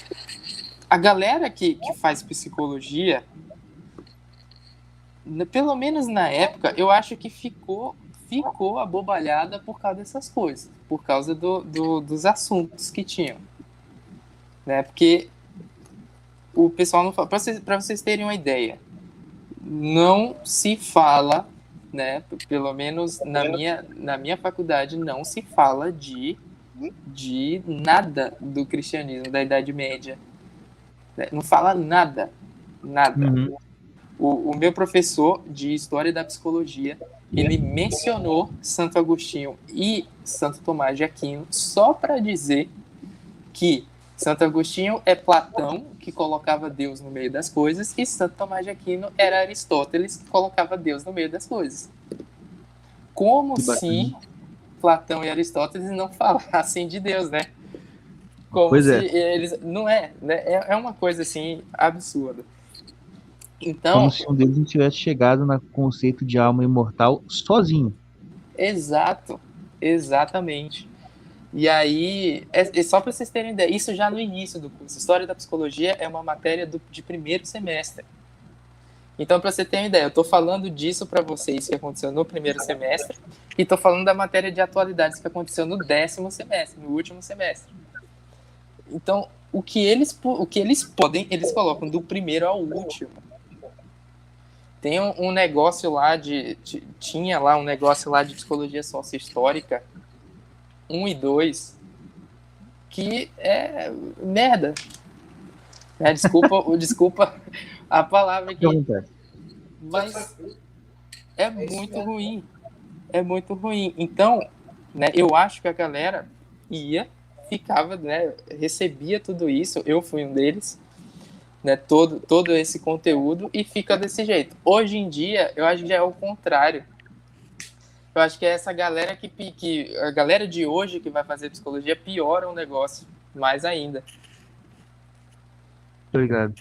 a galera que faz psicologia, pelo menos na época, eu acho que ficou abobalhada por causa dessas coisas, por causa dos assuntos que tinham, né? Porque o pessoal não fala, para vocês terem uma ideia, não se fala, né? Pelo menos na minha faculdade não se fala de nada do cristianismo da Idade Média, né? Não fala nada. O meu professor de História da Psicologia, ele mencionou Santo Agostinho e Santo Tomás de Aquino só para dizer que Santo Agostinho é Platão, que colocava Deus no meio das coisas, e Santo Tomás de Aquino era Aristóteles, que colocava Deus no meio das coisas. Como se Platão e Aristóteles não falassem de Deus, né? Como se eles... Não é, né? É uma coisa, assim, absurda. Então, como se um deles não tivesse chegado no conceito de alma imortal sozinho. Exatamente. E aí, só para vocês terem ideia, isso já no início do curso. História da Psicologia é uma matéria de primeiro semestre. Então, para você ter uma ideia, eu estou falando disso para vocês que aconteceu no primeiro semestre e estou falando da matéria de atualidades que aconteceu no 10º semestre, no último semestre. Então, o que eles podem, eles colocam do primeiro ao último. Tem um negócio lá tinha lá um negócio lá de psicologia sócio-histórica 1 e 2 que é merda. Desculpa a palavra aqui, mas é muito ruim. É muito ruim. Então, né, eu acho que a galera ficava, né, recebia tudo isso, eu fui um deles, né, todo esse conteúdo e fica desse jeito. Hoje em dia, eu acho que já é o contrário. Eu acho que é essa galera que a galera de hoje que vai fazer psicologia piora o negócio mais ainda. Obrigado.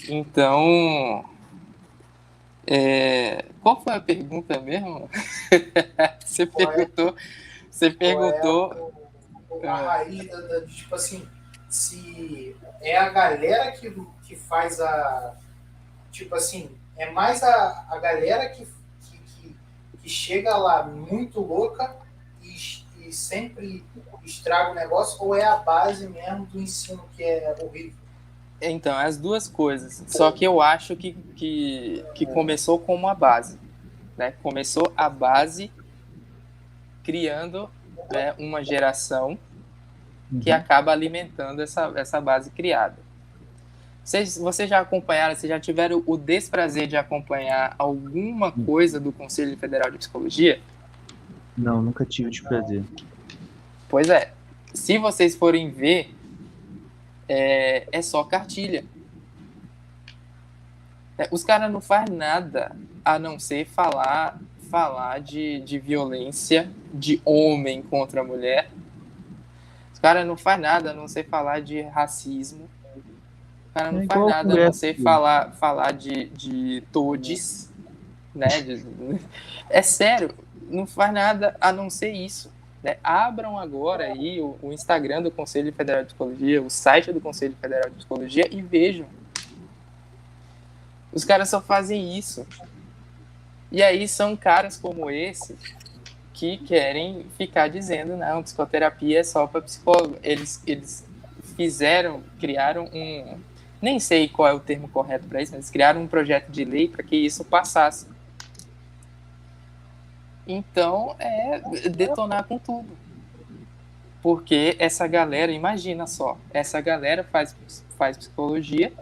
Então, qual foi a pergunta mesmo? Você perguntou a raiz tipo assim, se é a galera que faz tipo assim, é mais a galera que chega lá muito louca e sempre estraga o negócio, ou é a base mesmo do ensino que é horrível? Então, as duas coisas. Só que eu acho que começou com uma base. Né? Começou a base criando, né, uma geração que acaba alimentando essa base criada. Vocês já acompanharam, vocês já tiveram o desprazer de acompanhar alguma coisa do Conselho Federal de Psicologia? Não, nunca tive o desprazer. Pois é. Se vocês forem ver, é só cartilha. Os caras não fazem nada a não ser falar de violência de homem contra mulher. Os caras não fazem nada a não ser falar de racismo. Os caras não fazem nada a não ser falar de todes. Né? É sério, não faz nada a não ser isso. Né? Abram agora aí o Instagram do Conselho Federal de Psicologia, o site do Conselho Federal de Psicologia e vejam. Os caras só fazem isso. E aí são caras como esse que querem ficar dizendo, não, psicoterapia é só para psicólogo. Eles criaram um... Nem sei qual é o termo correto para isso, mas eles criaram um projeto de lei para que isso passasse. Então, é detonar com tudo. Porque essa galera, imagina só, essa galera faz psicologia,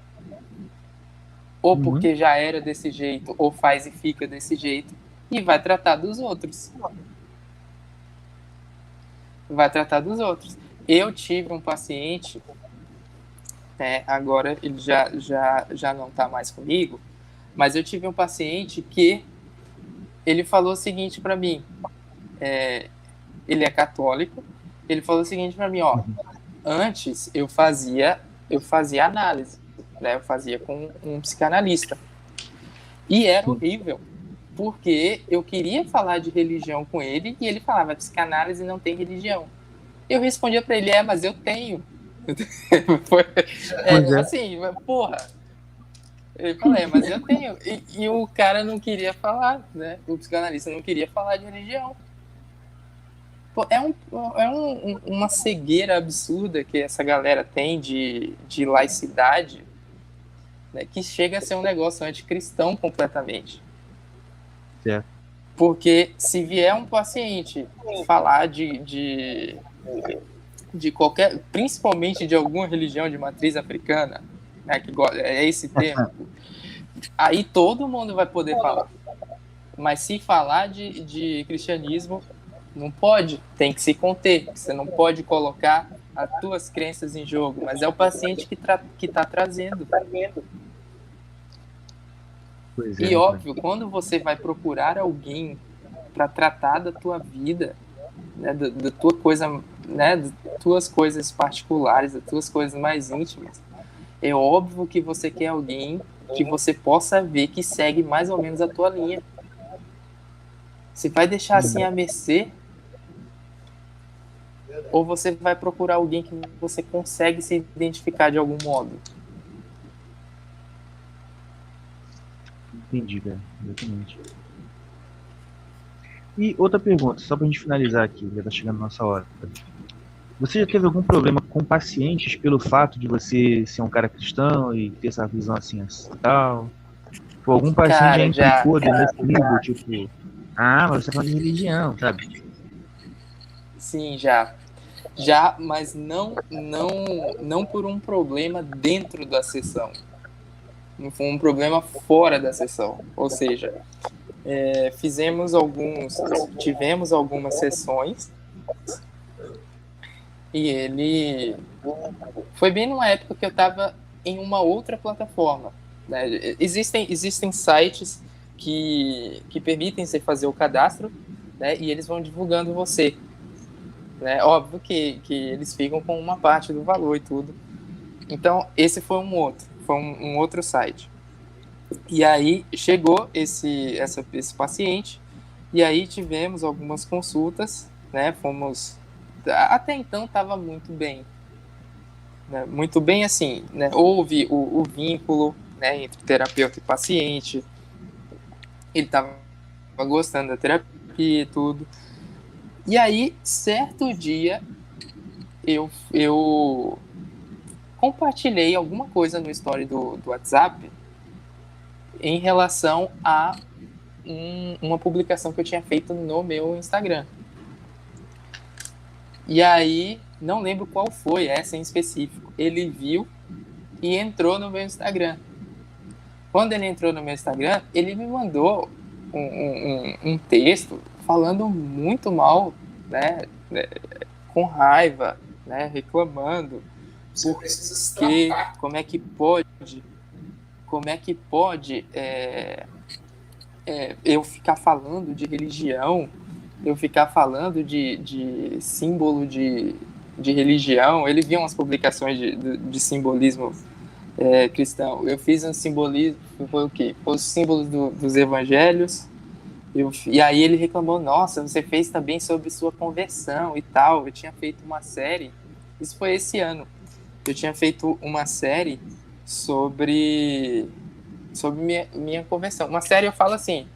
ou porque já era desse jeito, ou faz e fica desse jeito, e vai tratar dos outros. Vai tratar dos outros. Eu tive um paciente, agora ele já não está mais comigo, mas eu tive um paciente que ele falou o seguinte para mim, ele é católico, ele falou o seguinte para mim, ó, antes eu fazia análise, né, eu fazia com um psicanalista, e era horrível, porque eu queria falar de religião com ele, e ele falava, psicanálise não tem religião. Eu respondia para ele, mas eu tenho. Assim, porra, ele falou, mas eu tenho. E o cara não queria falar, né? O psicanalista não queria falar de religião. Pô, uma cegueira absurda que essa galera tem de laicidade, né, que chega a ser um negócio anticristão completamente. Certo. Porque se vier um paciente falar de qualquer, principalmente de alguma religião de matriz africana, né, que é esse termo, aí todo mundo vai poder falar. Mas se falar de cristianismo, não pode, tem que se conter. Você não pode colocar as tuas crenças em jogo, mas é o paciente que está trazendo. Pois E óbvio, quando você vai procurar alguém para tratar da tua vida, né, da tua coisa, né, das tuas coisas particulares, das tuas coisas mais íntimas, é óbvio que você quer alguém que você possa ver que segue mais ou menos a tua linha. Você vai deixar assim a mercê? Ou você vai procurar alguém que você consegue se identificar de algum modo? Entendi, velho. Exatamente. E outra pergunta, só pra gente finalizar aqui, já tá chegando a nossa hora. Você já teve algum problema com pacientes pelo fato de você ser um cara cristão e ter essa visão assim e tal? Ou algum paciente já implicou nesse nível, tipo, mas você fala de religião, sabe? Sim, já, mas não por um problema dentro da sessão. Não foi um problema fora da sessão. Ou seja, tivemos algumas sessões e ele foi bem numa época que eu estava em uma outra plataforma, né? Existem sites que permitem você fazer o cadastro, né? E eles vão divulgando você, né? Óbvio que eles ficam com uma parte do valor e tudo. Então esse foi um outro site. E aí chegou esse paciente, e aí tivemos algumas consultas, né? Até então estava muito bem, né? Muito bem assim, né? Houve o vínculo, né, entre terapeuta e paciente. Ele estava gostando da terapia e tudo. E aí, certo dia, eu compartilhei alguma coisa no story do WhatsApp em relação a uma publicação que eu tinha feito no meu Instagram. E aí, não lembro qual foi essa em específico. Ele viu e entrou no meu Instagram. Quando ele entrou no meu Instagram, ele me mandou um texto falando muito mal, né, com raiva, né, reclamando. Você precisa se Porque tratar. como é que pode eu ficar falando de religião, eu ficar falando de símbolo de religião. Ele via umas publicações de simbolismo cristão. Eu fiz um simbolismo, foi o quê? Foi os símbolos dos evangelhos. E aí ele reclamou, nossa, você fez também sobre sua conversão e tal. Eu tinha feito uma série, isso foi esse ano, eu tinha feito uma série sobre minha conversão. Uma série, eu falo assim,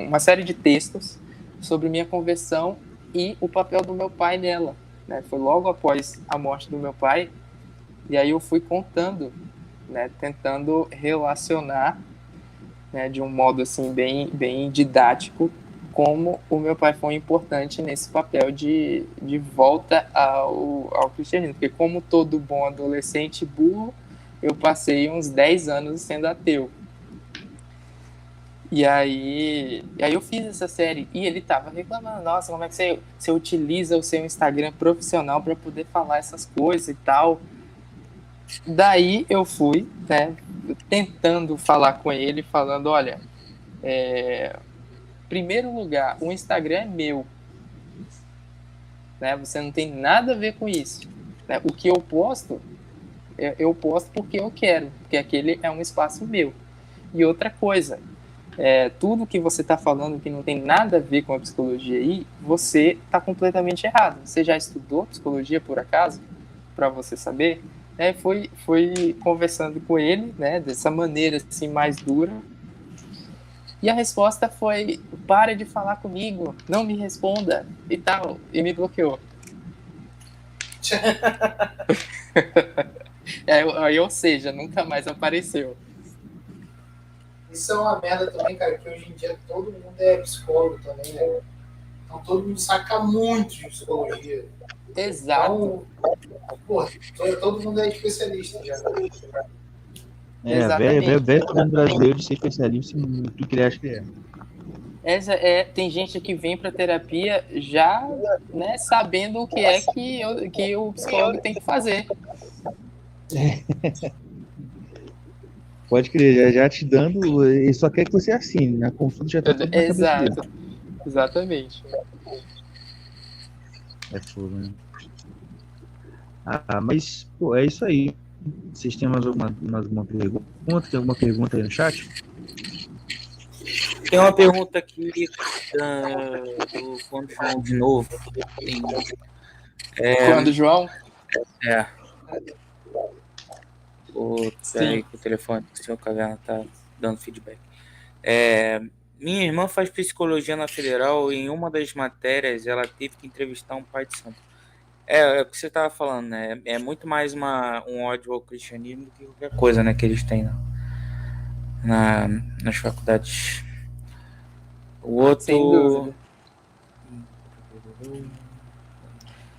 uma série de textos sobre minha conversão e o papel do meu pai nela, né? Foi logo após a morte do meu pai, e aí eu fui contando, né, tentando relacionar, né, de um modo assim bem didático, como o meu pai foi importante nesse papel de volta ao cristianismo. Porque como todo bom adolescente burro, eu passei uns 10 anos sendo ateu. E aí eu fiz essa série e ele tava reclamando, nossa, como é que você utiliza o seu Instagram profissional para poder falar essas coisas e tal. Daí eu fui, né, tentando falar com ele, falando, olha, primeiro lugar, o Instagram é meu, né? Você não tem nada a ver com isso, né? O que eu posto porque eu quero, porque aquele é um espaço meu. E outra coisa, tudo que você está falando que não tem nada a ver com a psicologia aí, você está completamente errado. Você já estudou psicologia por acaso? Para você saber? Fui conversando com ele, né, dessa maneira assim mais dura. E a resposta foi: pare de falar comigo, não me responda e tal. E me bloqueou. Ou seja, nunca mais apareceu. Isso é uma merda também, cara, que hoje em dia todo mundo é psicólogo também, né? Então todo mundo saca muito de psicologia. Exato. Então, pô, todo mundo é especialista já. Velho padrão brasileiro de ser especialista em tudo que ele acha que é. Tem gente que vem para terapia já, né, sabendo o que é que o psicólogo tem que fazer. Pode crer, já te dando, ele só quer que você assine, na consulta já tá tudo na cabeça dele. Exatamente. É fogo, né? Mas, pô, é isso aí. Vocês têm mais alguma pergunta? Tem alguma pergunta aí no chat? Tem uma pergunta aqui do Quando João de novo. Quando João? Peraí que o telefone do seu Caverna tá dando feedback. Minha irmã faz psicologia na Federal e em uma das matérias ela teve que entrevistar um pai de santo. É o que você estava falando, né? É muito mais um ódio ao cristianismo do que qualquer coisa, né, que eles têm nas faculdades. O outro... Sem dúvida.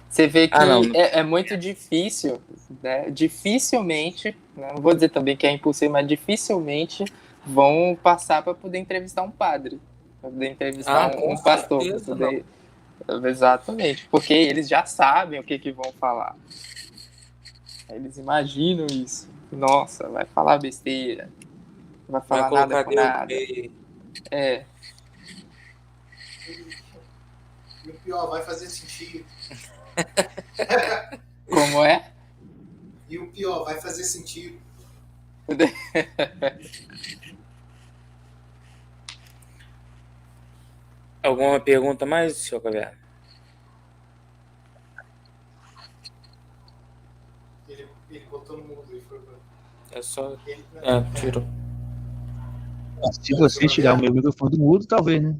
Você vê que é muito difícil, né? Dificilmente, né? Não vou dizer também que é impossível, mas dificilmente vão passar para poder entrevistar um padre, para poder entrevistar um pastor. Poder... Exatamente, porque eles já sabem o que vão falar. Eles imaginam isso. Nossa, vai falar besteira, não vai falar nada com nada. E o pior, vai fazer sentido. Como é? E o pior, vai fazer sentido. Alguma pergunta mais, senhor Caverna? Ele botou no mundo e foi pra... É só. Ele, Tirou. Se você tirar o meu microfone do mudo, talvez, né?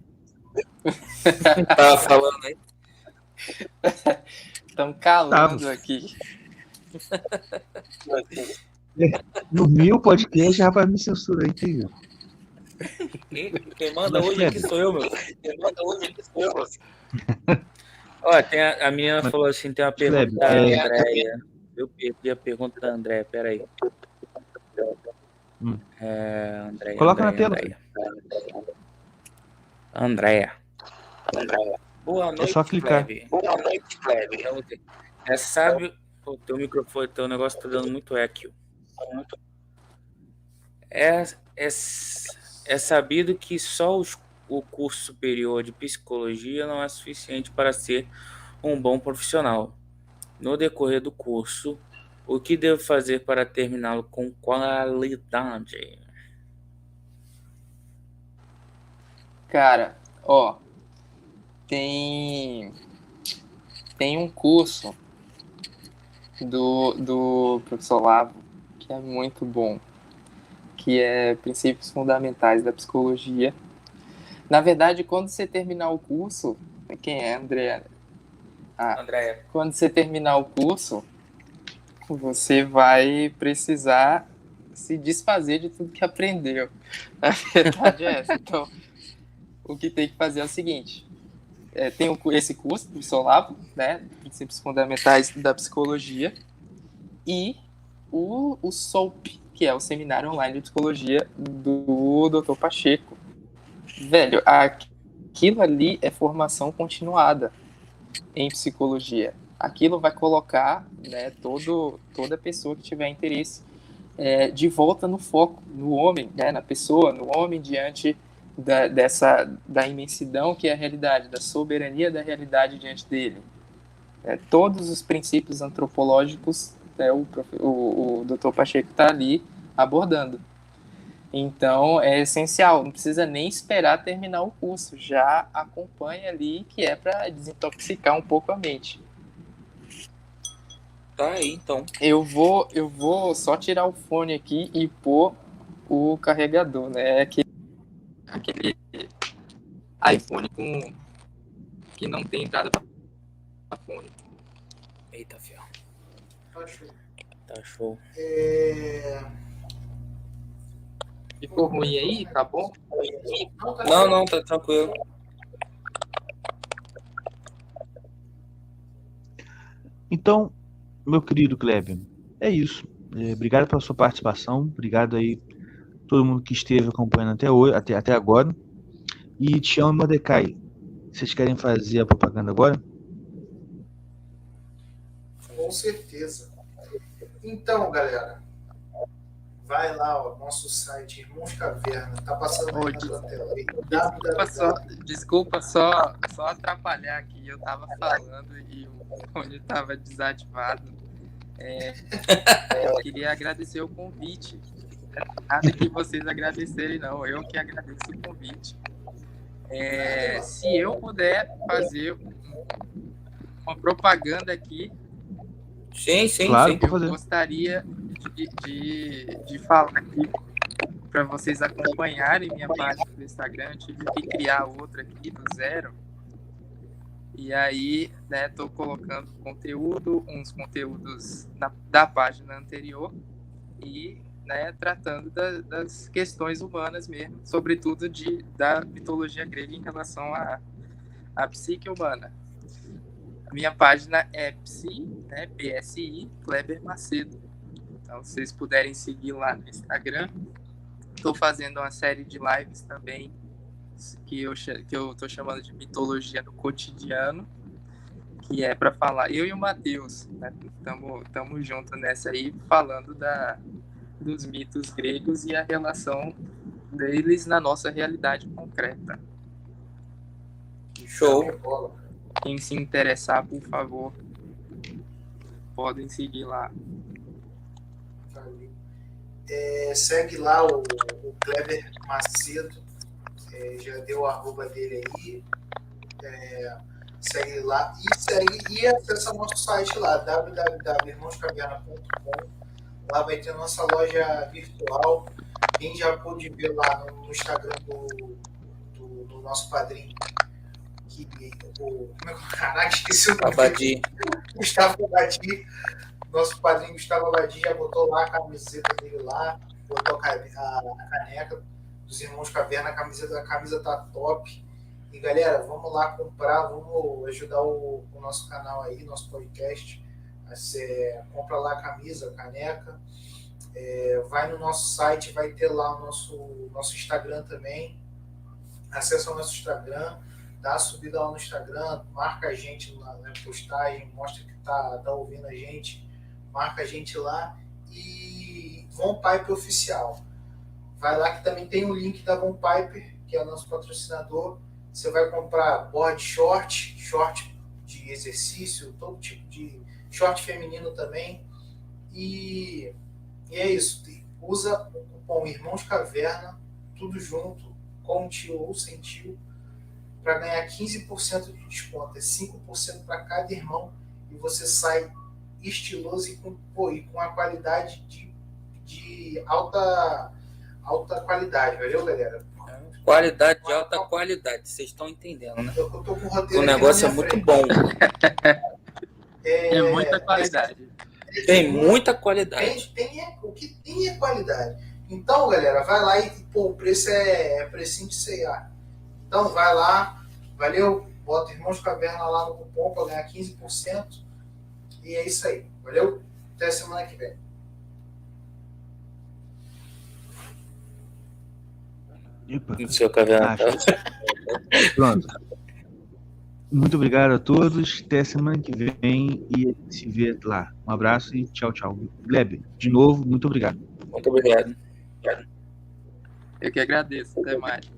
Tava falando aí. Estão calando aqui. No meu podcast, rapaz, me censura aí, entendeu? Quem manda hoje aqui sou eu, meu. Ó, a menina falou assim: tem uma pergunta da Andréia. Eu perdi a pergunta da Andréia, peraí. Andréia. Coloca na tela. Andréia. Boa noite, É só clicar. Boa noite, Kleber. Sabe, o teu microfone, teu negócio tá dando muito eco. É sabido que só o curso superior de psicologia não é suficiente para ser um bom profissional. No decorrer do curso, o que devo fazer para terminá-lo com qualidade? Cara, ó, tem um curso do professor Lavo que é muito bom, que é Princípios Fundamentais da Psicologia. Na verdade, quando você terminar o curso, quem é? Andréia. Andréia. Quando você terminar o curso, você vai precisar se desfazer de tudo que aprendeu. A verdade é essa. Então, o que tem que fazer é o seguinte: tem esse curso do Solavo, né, Princípios Fundamentais da Psicologia, e o SOAP, que é o Seminário Online de Psicologia do Dr. Pacheco. Velho, aquilo ali é formação continuada em psicologia. Aquilo vai colocar, né, toda pessoa que tiver interesse de volta no foco, no homem, né, na pessoa, no homem diante da imensidão que é a realidade, da soberania da realidade diante dele. Todos os princípios antropológicos, o Dr. Pacheco está ali abordando. Então, é essencial, não precisa nem esperar terminar o curso, já acompanha ali, que é para desintoxicar um pouco a mente. Tá aí, então. Eu vou só tirar o fone aqui e pôr o carregador, né? Aquele iPhone que não tem entrada para fone. Eita, fiel. Tá show. Ficou ruim aí? Tá bom? Não, tá tranquilo. Então, meu querido Kleber, é isso. Obrigado pela sua participação. Obrigado aí todo mundo que esteve acompanhando até agora. E Tião e Mordecai, vocês querem fazer a propaganda agora? Com certeza. Então, galera, vai lá, ó, nosso site Irmãos Caverna, tá passando aí na tua tela. Desculpa só atrapalhar aqui, eu tava falando e o fone tava desativado. Eu queria agradecer o convite. Nada que vocês agradecerem, não. Eu que agradeço o convite. Se eu puder fazer uma propaganda aqui, Sim, claro, eu gostaria de falar aqui para vocês acompanharem minha página do Instagram. Eu tive que criar outra aqui do zero. E aí, né, tô colocando uns conteúdos da página anterior e, né, tratando das questões humanas mesmo, sobretudo da mitologia grega em relação à psique humana. A minha página é Psi, né, PSI, Kleber Macedo. Então, se vocês puderem seguir lá no Instagram. Estou fazendo uma série de lives também, que eu estou chamando de mitologia no cotidiano, que é para falar, eu e o Matheus, né, estamos juntos nessa aí, falando dos mitos gregos e a relação deles na nossa realidade concreta. Show. Quem se interessar, por favor, podem seguir lá. Segue lá o Kleber Macedo, já deu o arroba dele aí. Segue lá e acessa nosso site lá, www.irmãoscaverna.com, Lá vai ter a nossa loja virtual. Quem já pôde ver lá no Instagram do nosso padrinho, caraca, esqueci o nome. Abadi. Gustavo Abadi. Nosso padrinho Gustavo Abadi já botou lá a camiseta dele lá, botou a caneca dos Irmãos Caverna, a camisa tá top. E galera, vamos lá comprar, vamos ajudar o nosso canal aí, nosso podcast. Você compra lá a camisa, a caneca. Vai no nosso site, vai ter lá o nosso Instagram também. Acessa o nosso Instagram, dá a subida lá no Instagram, marca a gente na postagem, mostra que tá ouvindo a gente, marca a gente lá. E Von Piper Oficial. Vai lá que também tem o link da Von Piper, que é o nosso patrocinador. Você vai comprar board short de exercício, todo tipo de short feminino também. E é isso. Usa o cupom Irmãos Caverna, tudo junto, com tio ou sem tio, para ganhar 15% de desconto. É 5% para cada irmão e você sai estiloso e com a qualidade de alta qualidade. Valeu, galera? Qualidade de alta qualidade, vocês estão entendendo, né? Eu tô com o roteiro O negócio é muito bom. É muita qualidade. Tem muita qualidade. O que tem é qualidade. Então, galera, vai lá e o preço é precinho de C&A. Então, vai lá, valeu? Bota Irmãos Caverna lá no cupom para ganhar 15%. E é isso aí, valeu? Até semana que vem. Epa. No seu caverna. Pronto. Muito obrigado a todos. Até semana que vem e a gente se vê lá. Um abraço e tchau, tchau. Gleb, de novo, muito obrigado. Muito obrigado. Eu que agradeço. Até mais.